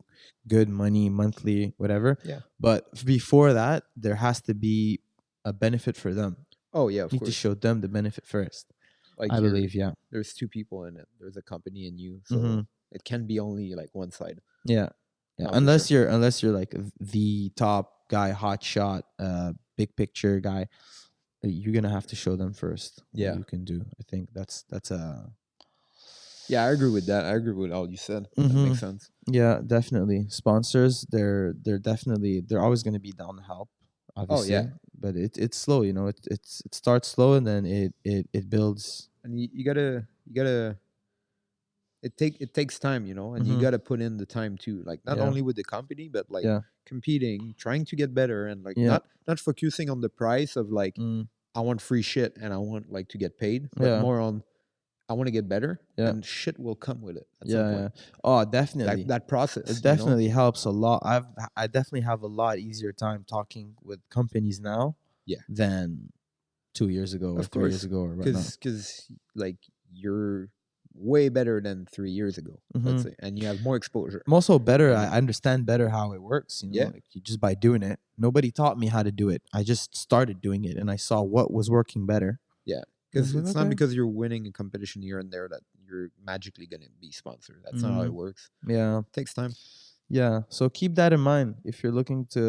Speaker 1: good money monthly, whatever.
Speaker 2: yeah.
Speaker 1: But before that, there has to be a benefit for them.
Speaker 2: Oh yeah, of
Speaker 1: You need to
Speaker 2: course.
Speaker 1: show them the benefit first.
Speaker 2: Like
Speaker 1: I believe, yeah.
Speaker 2: there's two people in it. There's a company and you,
Speaker 1: Hmm.
Speaker 2: so it can be only like one side.
Speaker 1: Yeah. Yeah.
Speaker 2: No, for sure.
Speaker 1: Unless you're like the top guy, hot shot, big picture guy, you're gonna have to show them first what
Speaker 2: Yeah.
Speaker 1: you can do. I think that's a
Speaker 2: Yeah, I agree with that. I agree with all you said. That
Speaker 1: hmm.
Speaker 2: makes sense.
Speaker 1: Yeah, definitely. Sponsors, they're always gonna be down to help,
Speaker 2: Oh yeah,
Speaker 1: obviously. But it's slow, it starts slow and then it builds.
Speaker 2: and you gotta it takes time, and you
Speaker 1: Hmm.
Speaker 2: gotta put in the time too. Like not
Speaker 1: Yeah.
Speaker 2: only with the company, but like
Speaker 1: Yeah.
Speaker 2: competing, trying to get better, and like
Speaker 1: Yeah.
Speaker 2: not focusing on the price of like
Speaker 1: Mm,
Speaker 2: I want free shit and I want like to get paid, but
Speaker 1: yeah.
Speaker 2: more on I want to get better,
Speaker 1: Yeah.
Speaker 2: and shit will come with it at some
Speaker 1: Yeah.
Speaker 2: point.
Speaker 1: Yeah. Oh,
Speaker 2: Like
Speaker 1: definitely.
Speaker 2: that process,
Speaker 1: It definitely helps a lot. I definitely have a lot easier time talking with companies now
Speaker 2: Yeah,
Speaker 1: than 2 years ago or
Speaker 2: of
Speaker 1: 3 years
Speaker 2: course,
Speaker 1: ago or whatnot.
Speaker 2: because like you're way better than 3 years ago, let's
Speaker 1: Hmm.
Speaker 2: say, and you have more exposure.
Speaker 1: I'm also better. I
Speaker 2: And
Speaker 1: understand better how it works.
Speaker 2: yeah,
Speaker 1: Like just by doing it. Nobody taught me how to do it. I just started doing it, and I saw what was working better.
Speaker 2: yeah,
Speaker 1: And I
Speaker 2: because
Speaker 1: was like,
Speaker 2: it's not
Speaker 1: okay.
Speaker 2: because you're winning a competition here and there that you're magically gonna be sponsored. That's not how
Speaker 1: Hmm.
Speaker 2: it works.
Speaker 1: Yeah,
Speaker 2: It takes time.
Speaker 1: yeah. So keep that in mind if you're looking to,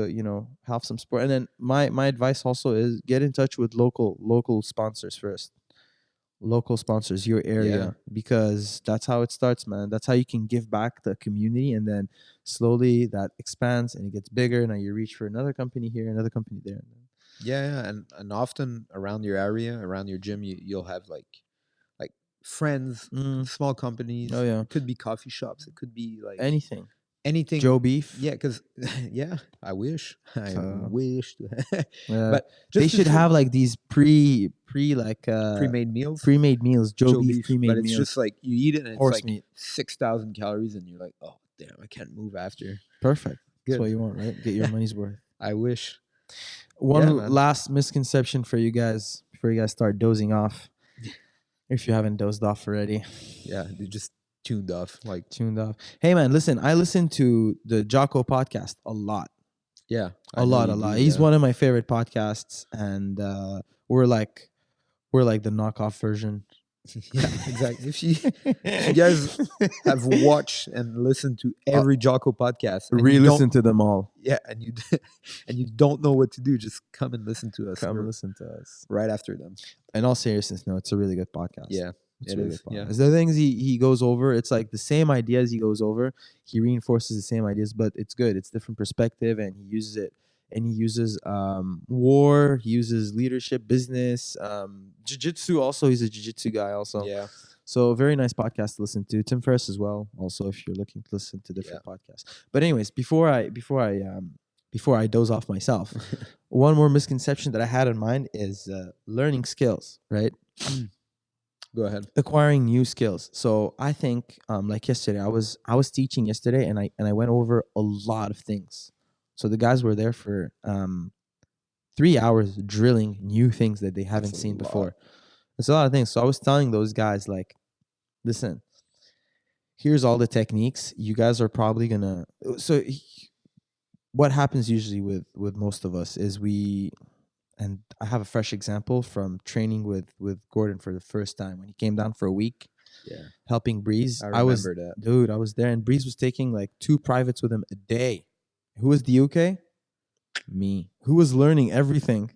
Speaker 1: have some sport. And then my advice also is get in touch with local sponsors first. Local sponsors, your
Speaker 2: Yeah,
Speaker 1: area, because that's how it starts, man. That's how you can give back the community, and then slowly that expands and it gets bigger. Now you reach for another company here, another company there.
Speaker 2: yeah, and often around your area, around your gym, you'll have like friends,
Speaker 1: Mm.
Speaker 2: small
Speaker 1: Oh
Speaker 2: companies.
Speaker 1: yeah,
Speaker 2: It could be coffee shops. It could be like
Speaker 1: anything.
Speaker 2: anything.
Speaker 1: Joe Beef.
Speaker 2: Yeah, because yeah, I wish, I
Speaker 1: Uh,
Speaker 2: wish to,
Speaker 1: yeah,
Speaker 2: but
Speaker 1: they
Speaker 2: just to
Speaker 1: should
Speaker 2: show
Speaker 1: have like these pre like
Speaker 2: pre-made meals,
Speaker 1: pre-made meals. Joe
Speaker 2: Joe
Speaker 1: Beef
Speaker 2: beef, but
Speaker 1: pre-made
Speaker 2: it's just
Speaker 1: meals.
Speaker 2: like you eat it and it's
Speaker 1: Horse
Speaker 2: like
Speaker 1: meat.
Speaker 2: 6,000 calories, and you're like, oh damn, I can't move after.
Speaker 1: Perfect. That's
Speaker 2: Good.
Speaker 1: what you want, right? Get your money's worth.
Speaker 2: I wish. Yeah,
Speaker 1: One
Speaker 2: man.
Speaker 1: last misconception for you guys before you guys start dozing off. If you haven't dozed off already,
Speaker 2: Yeah, they just tuned off. Like,
Speaker 1: tuned off. Hey man, listen, I listen to the Jocko podcast a lot.
Speaker 2: yeah,
Speaker 1: A
Speaker 2: I know
Speaker 1: lot,
Speaker 2: you
Speaker 1: a
Speaker 2: do.
Speaker 1: lot. He's
Speaker 2: Yeah,
Speaker 1: one of my favorite podcasts, and we're like the knockoff version.
Speaker 2: yeah, exactly. If you guys have watched and listened to
Speaker 1: uh,
Speaker 2: every Jocko podcast, and you don't,
Speaker 1: re-listen to them all.
Speaker 2: yeah, and you and you don't know what to do, just come and listen to us.
Speaker 1: Come
Speaker 2: We're
Speaker 1: listen to us.
Speaker 2: right after them.
Speaker 1: In all seriousness, no, it's a really good podcast.
Speaker 2: Yeah,
Speaker 1: It's a
Speaker 2: it
Speaker 1: really
Speaker 2: is.
Speaker 1: good
Speaker 2: Yeah,
Speaker 1: podcast. The things he goes over, it's like the same ideas he goes over. He reinforces the same ideas, but it's good. It's different perspective, and he uses it. And he uses war. He uses leadership, business, jiu-jitsu. Also, he's a jiu-jitsu guy. Also,
Speaker 2: yeah,
Speaker 1: so very nice podcast to listen to. Tim Ferriss as well. Also, if you're looking to listen to
Speaker 2: yeah.
Speaker 1: different podcasts. But anyways, before I doze off myself, one more misconception that I had in mind is learning skills, right?
Speaker 2: Go ahead.
Speaker 1: Acquiring new skills. So I think, like yesterday, I was teaching yesterday, and I went over a lot of things. So the guys were there for 3 hours drilling new things that they haven't
Speaker 2: That's a
Speaker 1: seen
Speaker 2: lot.
Speaker 1: before. It's a lot of things. So I was telling those guys, like, listen, here's all the techniques. You guys are probably gonna. So what happens usually with most of us is and I have a fresh example from training with Gordon for the first time when he came down for a week
Speaker 2: Yeah,
Speaker 1: helping Breeze.
Speaker 2: I
Speaker 1: I was
Speaker 2: remember that.
Speaker 1: dude, I was there, and Breeze was taking like 2 privates with him a day. Who was the UK? Me. Who was learning everything?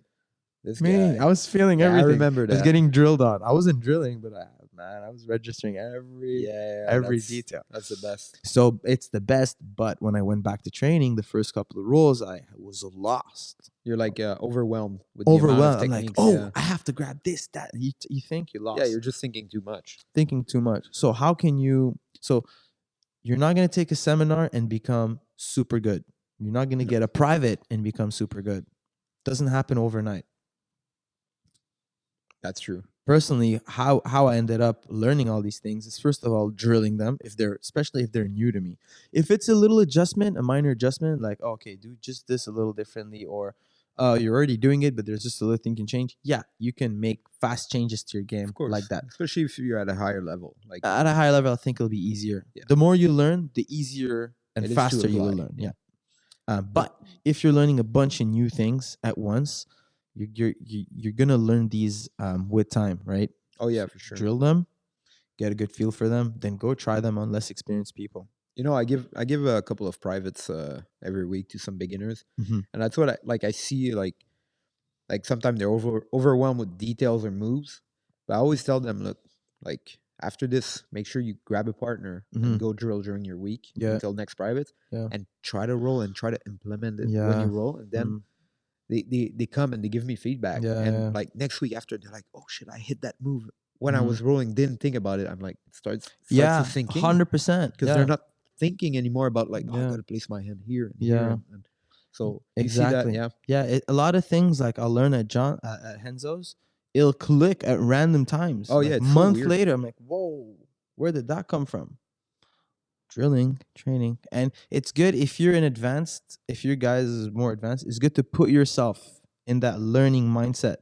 Speaker 2: This
Speaker 1: Me.
Speaker 2: guy.
Speaker 1: I was feeling
Speaker 2: Yeah, I
Speaker 1: everything.
Speaker 2: remember
Speaker 1: I was
Speaker 2: that.
Speaker 1: getting drilled on. I wasn't drilling, but I was registering
Speaker 2: Yeah,
Speaker 1: every detail.
Speaker 2: that's the best.
Speaker 1: So it's the best. But when I went back to training, the first couple of rules, I was lost,
Speaker 2: You're like overwhelmed with the amount of
Speaker 1: overwhelmed. I'm like,
Speaker 2: techniques.
Speaker 1: oh,
Speaker 2: Yeah,
Speaker 1: I have to grab this, that. You think you're
Speaker 2: yeah,
Speaker 1: lost,
Speaker 2: you're just thinking too much.
Speaker 1: thinking too much. So how can you? So you're not gonna take a seminar and become super good. You're not going to
Speaker 2: No.
Speaker 1: get a private and become super good. Doesn't happen overnight.
Speaker 2: That's true.
Speaker 1: Personally, how I ended up learning all these things is, first of all, drilling them, especially if they're new to me. If it's a little adjustment, a minor adjustment, like, okay, do just this a little differently, or you're already doing it, but there's just a little thing can change. Yeah, you can make fast changes to your game
Speaker 2: Of course.
Speaker 1: like that.
Speaker 2: Especially if you're at a higher level. Like
Speaker 1: At a higher level, I think it'll be easier.
Speaker 2: Yeah.
Speaker 1: The more you learn, the easier and
Speaker 2: It is to
Speaker 1: faster you will
Speaker 2: apply,
Speaker 1: learn.
Speaker 2: yeah.
Speaker 1: But if you're learning a bunch of new things at once, you're gonna learn these with time, right?
Speaker 2: Oh yeah, for sure.
Speaker 1: Drill them, get a good feel for them, then go try them on less experienced people.
Speaker 2: You know, I give a couple of privates every week to some beginners,
Speaker 1: Mm-hmm.
Speaker 2: and that's what I see like sometimes they're overwhelmed with details or moves, but I always tell them, look, like after this, make sure you grab a partner
Speaker 1: Mhm.
Speaker 2: and go drill during your week
Speaker 1: Yeah.
Speaker 2: until next private,
Speaker 1: Yeah.
Speaker 2: and try to roll and try to implement it when
Speaker 1: Yeah.
Speaker 2: you roll, and then
Speaker 1: Mhm.
Speaker 2: they come and they give me feedback,
Speaker 1: Yeah,
Speaker 2: and
Speaker 1: yeah.
Speaker 2: like next week after they're like, oh shit, I hit that move when I
Speaker 1: Mhm.
Speaker 2: was rolling, didn't think about it. I'm like, it starts
Speaker 1: Yeah,
Speaker 2: to sink in
Speaker 1: 100%.
Speaker 2: because they're not thinking anymore about like, oh, I
Speaker 1: Yeah.
Speaker 2: gotta place my hand here and
Speaker 1: Yeah.
Speaker 2: here, and so
Speaker 1: Exactly.
Speaker 2: you see that, yeah.
Speaker 1: Yeah, a lot of things like I'll learn at Henzo's, it'll click at random times.
Speaker 2: Oh,
Speaker 1: Like,
Speaker 2: yeah, it's so
Speaker 1: month
Speaker 2: weird.
Speaker 1: later, I'm like, whoa, where did that come from? Drilling, training, and it's good if you're if your guys is more advanced. It's good to put yourself in that learning mindset.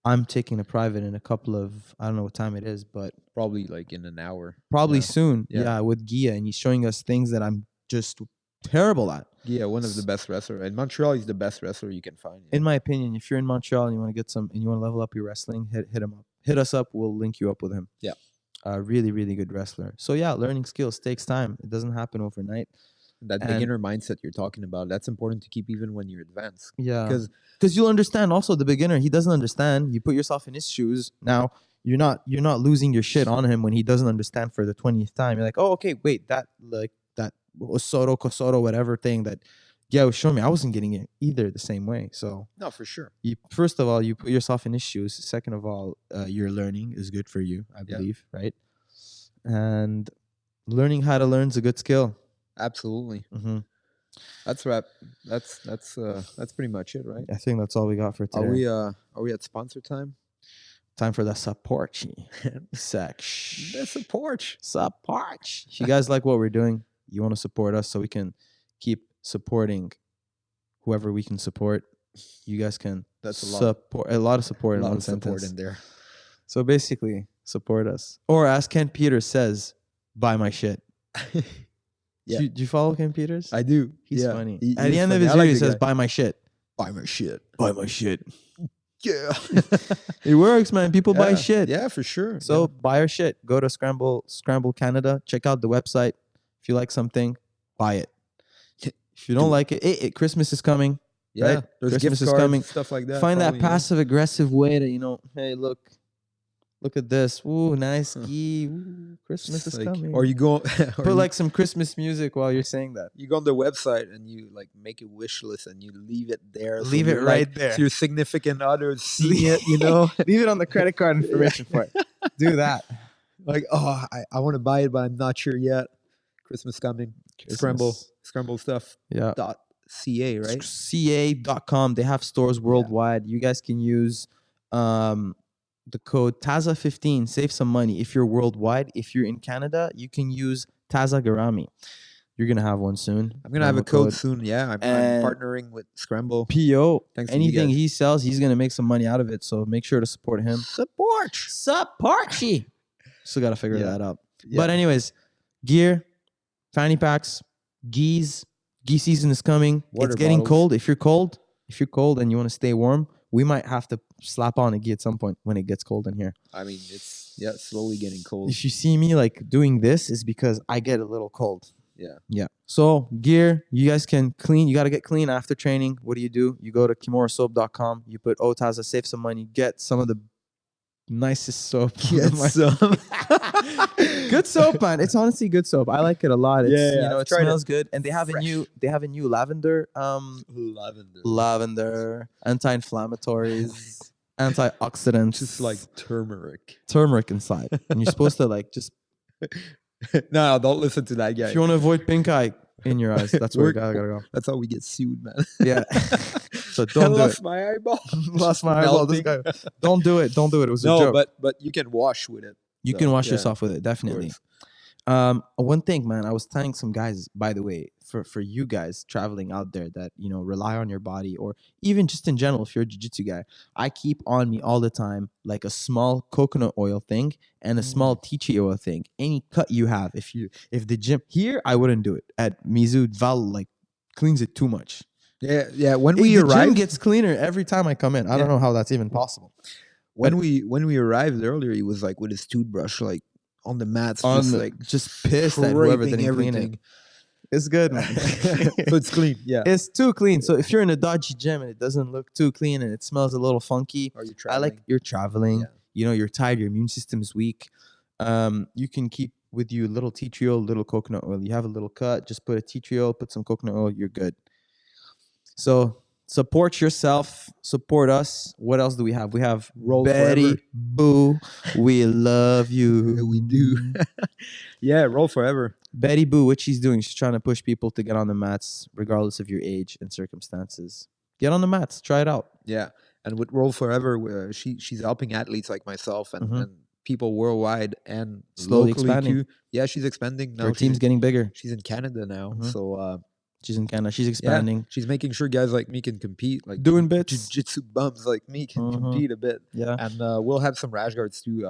Speaker 1: I'm taking a private in a couple of, I don't know what time it is, but
Speaker 2: Probably like in an hour.
Speaker 1: probably
Speaker 2: Yeah.
Speaker 1: soon.
Speaker 2: Yeah.
Speaker 1: Yeah, with Gia, and he's showing us things that I'm just terrible at.
Speaker 2: Yeah, one of the best wrestler. In Montreal, he's the best wrestler you can find.
Speaker 1: In my opinion, if you're in Montreal and you want to get some and you want to level up your wrestling, hit him up. Hit us up. We'll link you up with him.
Speaker 2: Yeah.
Speaker 1: Really, really good wrestler. So yeah, learning skills takes time. It doesn't happen overnight.
Speaker 2: That
Speaker 1: And-
Speaker 2: beginner mindset you're talking about, that's important to keep even when you're advanced.
Speaker 1: Yeah.
Speaker 2: Because
Speaker 1: You'll understand also the beginner, he doesn't understand. You put yourself in his shoes. Now you're not losing your shit on him when he doesn't understand for the 20th time. You're like, oh, okay, wait, that Osoro, Kosoro, whatever thing that was showing me, I wasn't getting it either the same way. So
Speaker 2: no, for sure.
Speaker 1: First of all, you put yourself in his shoes. Second of all, your learning is good for you, I believe, right? And learning how to learn is a good skill.
Speaker 2: Absolutely.
Speaker 1: Mm-hmm.
Speaker 2: That's right. That's pretty much it, right?
Speaker 1: I think that's all we got for today.
Speaker 2: Are we at sponsor time?
Speaker 1: Time for the support.
Speaker 2: The support.
Speaker 1: Support. If you guys like what we're doing, you want to support us so we can keep supporting whoever we can support. You guys can
Speaker 2: That's
Speaker 1: a lot of support in one
Speaker 2: support
Speaker 1: sentence.
Speaker 2: in there.
Speaker 1: So basically, support us. Or as Ken Peters says, buy my shit.
Speaker 2: Yeah.
Speaker 1: Do you follow Ken Peters?
Speaker 2: I do.
Speaker 1: He's
Speaker 2: Yeah.
Speaker 1: funny.
Speaker 2: He
Speaker 1: At the
Speaker 2: is
Speaker 1: end of
Speaker 2: funny.
Speaker 1: his
Speaker 2: I like
Speaker 1: video, he
Speaker 2: the
Speaker 1: says,
Speaker 2: guy.
Speaker 1: buy my shit.
Speaker 2: Buy my shit.
Speaker 1: Buy my shit.
Speaker 2: Yeah.
Speaker 1: It works, man. People buy shit.
Speaker 2: Yeah, for sure.
Speaker 1: So buy our shit. Go to Scramble Canada. Check out the website. If you like something, buy it. If you don't like it, Christmas is coming.
Speaker 2: Yeah,
Speaker 1: right?
Speaker 2: there's
Speaker 1: Christmas
Speaker 2: gift
Speaker 1: is
Speaker 2: cards,
Speaker 1: coming.
Speaker 2: stuff like that.
Speaker 1: Find
Speaker 2: probably,
Speaker 1: that passive aggressive way to, hey, look at this. Ooh, nice ski. Ooh, Christmas is coming.
Speaker 2: Or you go
Speaker 1: Put like some Christmas music while you're saying that.
Speaker 2: You go on the website and you like make a wish list and you leave it there.
Speaker 1: Leave it right there.
Speaker 2: So your significant other see it,
Speaker 1: Leave it on the credit card information for it. Do that.
Speaker 2: Like, oh, I want to buy it, but I'm not sure yet. Christmas coming. Scramble stuff.
Speaker 1: Yeah.
Speaker 2: .ca, right?
Speaker 1: ca.com. They have stores worldwide. You guys can use the code TAZA15. Save some money if you're worldwide. If you're in Canada, you can use TAZA Garami. You're going to have one soon.
Speaker 2: I'm going to have a code soon. Yeah, I'm partnering with Scramble.
Speaker 1: PO.
Speaker 2: Thanks
Speaker 1: anything he sells, he's going to make some money out of it. So make sure to support him.
Speaker 2: Support.
Speaker 1: Still got to figure that out. Yeah. But anyways, gear, fanny packs, geese. Geese season is coming.
Speaker 2: Water
Speaker 1: it's getting
Speaker 2: bottles.
Speaker 1: cold. If you're cold and you want to stay warm, we might have to slap on a gi at some point when it gets cold in here.
Speaker 2: I mean, it's slowly getting cold.
Speaker 1: If you see me like doing this, is because I get a little cold.
Speaker 2: Yeah.
Speaker 1: So gear, you guys can clean. You got to get clean after training. What do? You go to KimuraSoap.com. You put Otaza, save some money, get some of the nicest soap.
Speaker 2: Get some.
Speaker 1: Good soap, man. It's honestly good soap. I like it a lot. It's, it smells good, and they have
Speaker 2: Fresh.
Speaker 1: a new lavender. Lavender, anti-inflammatories, antioxidants,
Speaker 2: Just like turmeric
Speaker 1: inside, and you're supposed to like just.
Speaker 2: No, don't listen to that guy.
Speaker 1: If you want to avoid pink eye, in your eyes. That's where it gotta go.
Speaker 2: That's how we get sued, man.
Speaker 1: Yeah. So
Speaker 2: I
Speaker 1: don't do it.
Speaker 2: lost my eyeball.
Speaker 1: Lost my eyeball. This guy. Don't do it. Don't do it. It was a
Speaker 2: No,
Speaker 1: joke.
Speaker 2: but you can wash with it.
Speaker 1: You
Speaker 2: So,
Speaker 1: can wash
Speaker 2: yeah,
Speaker 1: yourself with it,
Speaker 2: of
Speaker 1: definitely.
Speaker 2: course.
Speaker 1: One thing, man, I was telling some guys, by the way, for you guys traveling out there that, you know, rely on your body, or even just in general, if you're a jiu-jitsu guy, I keep on me all the time like a small coconut oil thing and a small tea tree oil thing. Any cut you have, if the gym here, I wouldn't do it. At Mizu, Val like cleans it too much.
Speaker 2: Yeah. When
Speaker 1: The
Speaker 2: we
Speaker 1: gym
Speaker 2: arrived,
Speaker 1: gets cleaner every time I come in. I don't know how that's even possible.
Speaker 2: when we arrived earlier, he was like with his toothbrush, like on the mats,
Speaker 1: Just pissed at whoever
Speaker 2: scraping
Speaker 1: didn't clean it.
Speaker 2: everything.
Speaker 1: It's good, man.
Speaker 2: So it's clean. Yeah.
Speaker 1: It's too clean. So if you're in a dodgy gym and it doesn't look too clean and it smells a little funky,
Speaker 2: Are you
Speaker 1: I like
Speaker 2: traveling?
Speaker 1: you're traveling.
Speaker 2: Yeah.
Speaker 1: You know, you're tired. Your immune system's weak. You can keep with you a little tea tree oil, little coconut oil. You have a little cut, just put a tea tree oil, put some coconut oil. You're good. So support yourself. Support us. What else do we have? We have
Speaker 2: Roll
Speaker 1: Betty
Speaker 2: forever.
Speaker 1: Boo. We love you.
Speaker 2: We do. Yeah, roll forever.
Speaker 1: Betty Boo, what she's doing, she's trying to push people to get on the mats, regardless of your age and circumstances. Get on the mats, try it out.
Speaker 2: Yeah, and with Roll Forever, she's helping athletes like myself and people worldwide and
Speaker 1: Slowly
Speaker 2: locally
Speaker 1: expanding.
Speaker 2: too. Yeah, she's expanding now.
Speaker 1: Her team's getting bigger.
Speaker 2: She's in Canada now,
Speaker 1: Mhm.
Speaker 2: so
Speaker 1: She's in Canada. She's
Speaker 2: yeah,
Speaker 1: expanding.
Speaker 2: she's making sure guys like me can compete, like
Speaker 1: Doing bits.
Speaker 2: jiu-jitsu bums like me can compete a bit.
Speaker 1: Yeah.
Speaker 2: And we'll have some rash guards too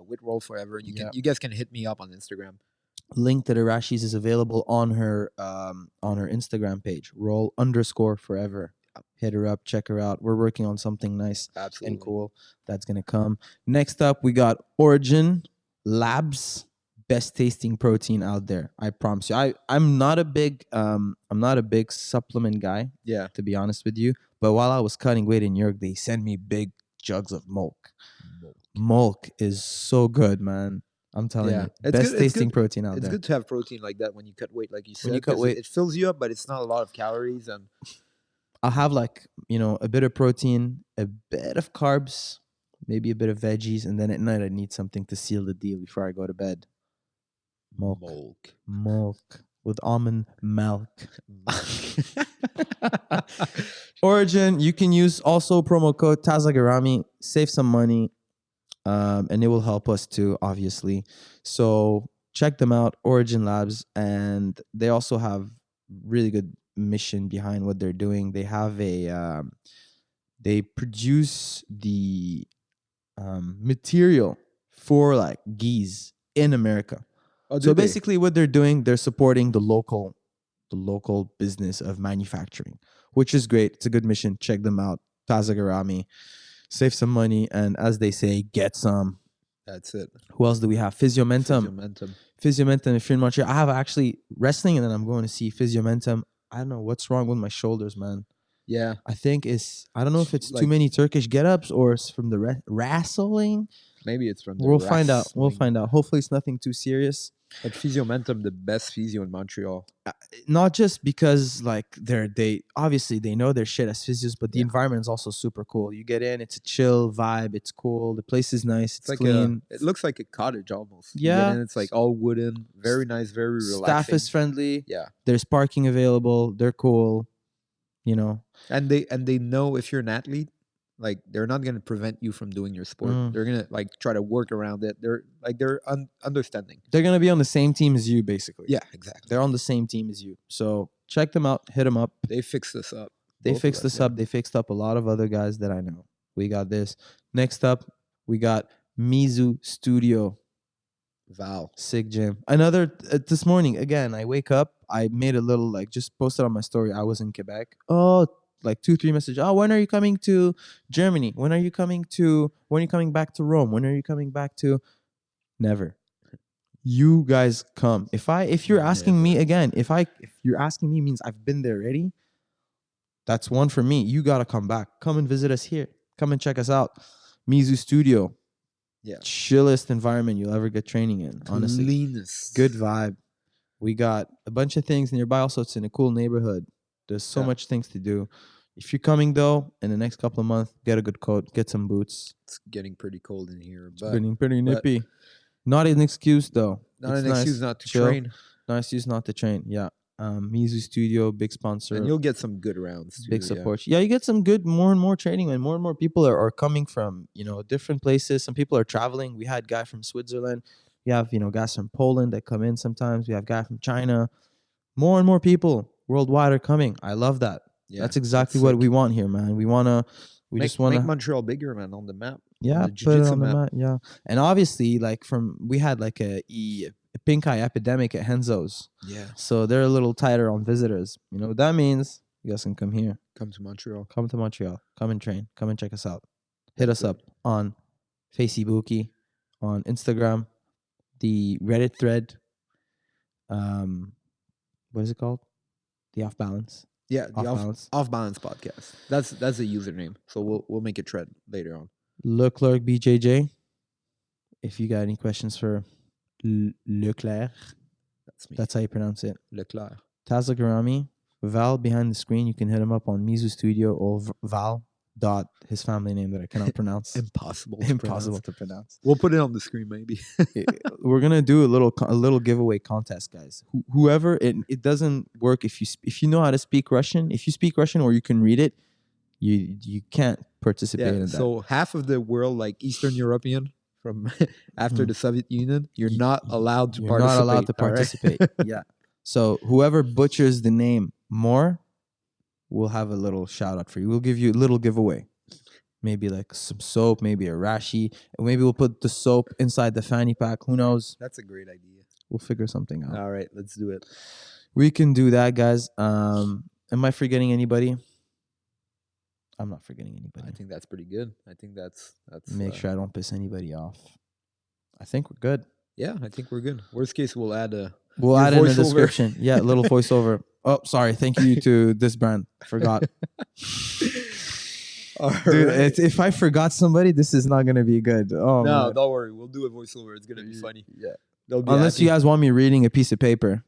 Speaker 2: with Roll Forever. You guys can hit me up on Instagram.
Speaker 1: Link to the Rashis is available on her Instagram page. Roll_forever. Hit her up, check her out. We're working on something nice
Speaker 2: Absolutely.
Speaker 1: and cool that's gonna come. Next up, we got Origin Labs. Best tasting protein out there. I promise you. I'm not a big supplement guy,
Speaker 2: Yeah.
Speaker 1: to be honest with you. But while I was cutting weight in York, they sent me big jugs of milk. Milk is so good, man. I'm telling
Speaker 2: Yeah.
Speaker 1: you.
Speaker 2: It's
Speaker 1: Best
Speaker 2: good- it's
Speaker 1: tasting
Speaker 2: good-
Speaker 1: protein out
Speaker 2: It's
Speaker 1: there.
Speaker 2: good to have protein like that when you cut weight, like you said.
Speaker 1: you cut
Speaker 2: 'cause
Speaker 1: weight-
Speaker 2: it fills you up, but it's not a lot of calories. And
Speaker 1: I'll have like, you know, a bit of protein, a bit of carbs, maybe a bit of veggies, and then at night I need something to seal the deal before I go to bed. Milk with almond milk. Origin, you can use also promo code Tazagarami, save some money, and it will help us too, obviously. So check them out, Origin Labs, and they also have really good mission behind what they're doing. They have they produce the material for like gis in America.
Speaker 2: Oh,
Speaker 1: So
Speaker 2: do they?
Speaker 1: basically, what they're doing, they're supporting the local business of manufacturing, which is great. It's a good mission. Check them out. Tazagarami, save some money, and as they say, get some.
Speaker 2: That's it.
Speaker 1: Who else do we have? Physiomentum. If you're in Montreal, I have actually wrestling, and then I'm going to see Physiomentum. I don't know what's wrong with my shoulders, man.
Speaker 2: Yeah.
Speaker 1: I think I don't know if it's too
Speaker 2: Like-
Speaker 1: many Turkish get-ups or it's from the wrestling.
Speaker 2: Maybe it's from the
Speaker 1: We'll find out. We'll
Speaker 2: wrestling.
Speaker 1: find out. Hopefully, it's nothing too serious.
Speaker 2: But Physiomentum, the best physio in Montreal.
Speaker 1: Not just because like they obviously they know their shit as physios, but the
Speaker 2: Yeah.
Speaker 1: environment is also super cool. You get in, it's a chill vibe, it's cool, the place is nice, it's
Speaker 2: It's like
Speaker 1: clean,
Speaker 2: it looks like a cottage almost. You
Speaker 1: Yeah.
Speaker 2: get in, it's like all wooden, very nice, very relaxing.
Speaker 1: staff is friendly,
Speaker 2: Yeah.
Speaker 1: there's parking available, they're cool, you know.
Speaker 2: And they know if you're an athlete, like they're not gonna prevent you from doing your sport.
Speaker 1: Mm.
Speaker 2: They're gonna like try to work around it. They're understanding.
Speaker 1: They're gonna be on the same team as you, basically.
Speaker 2: Yeah, exactly.
Speaker 1: They're on the same team as you. So check them out, hit them up.
Speaker 2: They fixed this up.
Speaker 1: They
Speaker 2: Both of
Speaker 1: fixed
Speaker 2: us,
Speaker 1: this
Speaker 2: yeah.
Speaker 1: up. They fixed up a lot of other guys that I know. We got this. Next up, we got Mizu Studio.
Speaker 2: Val.
Speaker 1: Sick gym. Another this morning again. I wake up. I made a little like just posted on my story. I was in Quebec. Oh, like 2-3 messages. Oh, when are you coming to Germany? When are you coming back to Rome? When are you coming back to? Never. You guys come. If you're asking me again, if you're asking me means I've been there already. That's one for me. You gotta come back. Come and visit us here. Come and check us out. Mizu Studio.
Speaker 2: Yeah.
Speaker 1: Chillest environment you'll ever get training in. Honestly.
Speaker 2: Cleanest.
Speaker 1: Good vibe. We got a bunch of things nearby. Also, it's in a cool neighborhood. There's so
Speaker 2: Yeah.
Speaker 1: much things to do. If you're coming though, in the next couple of months, get a good coat, get some boots.
Speaker 2: It's getting pretty cold in here,
Speaker 1: It's
Speaker 2: but
Speaker 1: getting pretty
Speaker 2: but-
Speaker 1: nippy. Not an excuse though.
Speaker 2: not
Speaker 1: It's
Speaker 2: an
Speaker 1: nice,
Speaker 2: excuse not to
Speaker 1: chill.
Speaker 2: train.
Speaker 1: No excuse not to train. Yeah. Mizu Studio, big sponsor.
Speaker 2: And you'll get some good rounds too.
Speaker 1: Big support. Yeah, you get some good, more and more training, and more people are coming from, different places. Some people are traveling. We had guy from Switzerland. We have, guys from Poland that come in sometimes. We have guy from China. More and more people worldwide are coming. I love that.
Speaker 2: Yeah,
Speaker 1: that's exactly what we want here, man. We just want
Speaker 2: make
Speaker 1: to
Speaker 2: Montreal bigger, man, on the map.
Speaker 1: yeah,
Speaker 2: on the
Speaker 1: put it
Speaker 2: Jiu-Jitsu
Speaker 1: on the
Speaker 2: map.
Speaker 1: mat. Yeah, and obviously, like we had like a pink eye epidemic at Henzo's.
Speaker 2: Yeah,
Speaker 1: So they're a little tighter on visitors. You know what that means? You guys can come here.
Speaker 2: come to Montreal.
Speaker 1: Come to Montreal. Come and train. Come and check us out. Hit
Speaker 2: That's
Speaker 1: us up on Facebook, on Instagram, the Reddit thread. What is it called? The Off Balance.
Speaker 2: Yeah, the
Speaker 1: Balance.
Speaker 2: Off Balance podcast. That's the username. So we'll make a thread later on.
Speaker 1: Leclerc BJJ. If you got any questions for Leclerc,
Speaker 2: That's me.
Speaker 1: that's how you pronounce it.
Speaker 2: Leclerc.
Speaker 1: Taz Garami, Val behind the screen. You can hit him up on Mizu Studio or Val. Dot his family name that I cannot pronounce.
Speaker 2: Impossible to pronounce. We'll put it on the screen maybe.
Speaker 1: We're gonna do a little giveaway contest, guys. Whoever it doesn't work if you know how to speak Russian. If you speak Russian or you can read it, you can't participate in that.
Speaker 2: So half of the world, like Eastern European from after the Soviet Union, you're not allowed to participate.
Speaker 1: Not allowed to participate. Yeah. So whoever butchers the name more, we'll have a little shout out for you. We'll give you a little giveaway. Maybe like some soap, maybe a rashi. And maybe we'll put the soap inside the fanny pack. Who knows?
Speaker 2: That's a great idea.
Speaker 1: We'll figure something out.
Speaker 2: All right, let's do it.
Speaker 1: We can do that, guys. Am I forgetting anybody? I'm not forgetting anybody.
Speaker 2: I think that's pretty good. I think that's
Speaker 1: Make sure I don't piss anybody off. I think we're good.
Speaker 2: Yeah, I think we're good. Worst case, we'll add in
Speaker 1: the description. Yeah, little voiceover. Oh, sorry. Thank you to this brand. Forgot. Dude,
Speaker 2: right.
Speaker 1: if I forgot somebody, this is not going to be good. Oh,
Speaker 2: no,
Speaker 1: man.
Speaker 2: don't worry. We'll do a voiceover. It's going to be funny.
Speaker 1: Yeah.
Speaker 2: Unless
Speaker 1: you guys want me reading a piece of paper.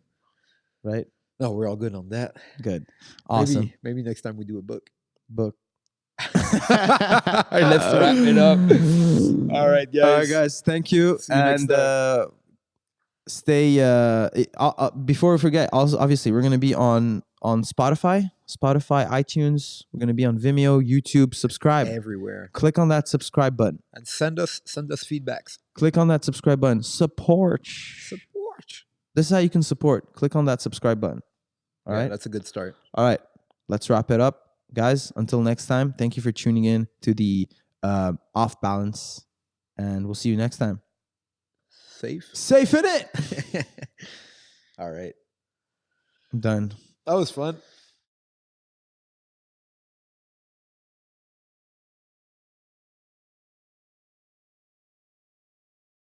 Speaker 1: Right?
Speaker 2: No, we're all good on that.
Speaker 1: Good. Awesome.
Speaker 2: Maybe next time we do a book.
Speaker 1: All
Speaker 2: right, let's wrap it up. All right, guys.
Speaker 1: All right, guys. Thank you. And stay. Before we forget, also obviously we're gonna be on Spotify, iTunes. We're gonna be on Vimeo, YouTube. Subscribe
Speaker 2: everywhere.
Speaker 1: Click on that subscribe button
Speaker 2: and send us feedbacks.
Speaker 1: Click on that subscribe button. Support. This is how you can support. Click on that subscribe button. All right,
Speaker 2: that's a good start.
Speaker 1: All right, let's wrap it up, guys. Until next time, thank you for tuning in to the Off Balance, and we'll see you next time. Safe in it.
Speaker 2: All right.
Speaker 1: I'm done.
Speaker 2: That was fun.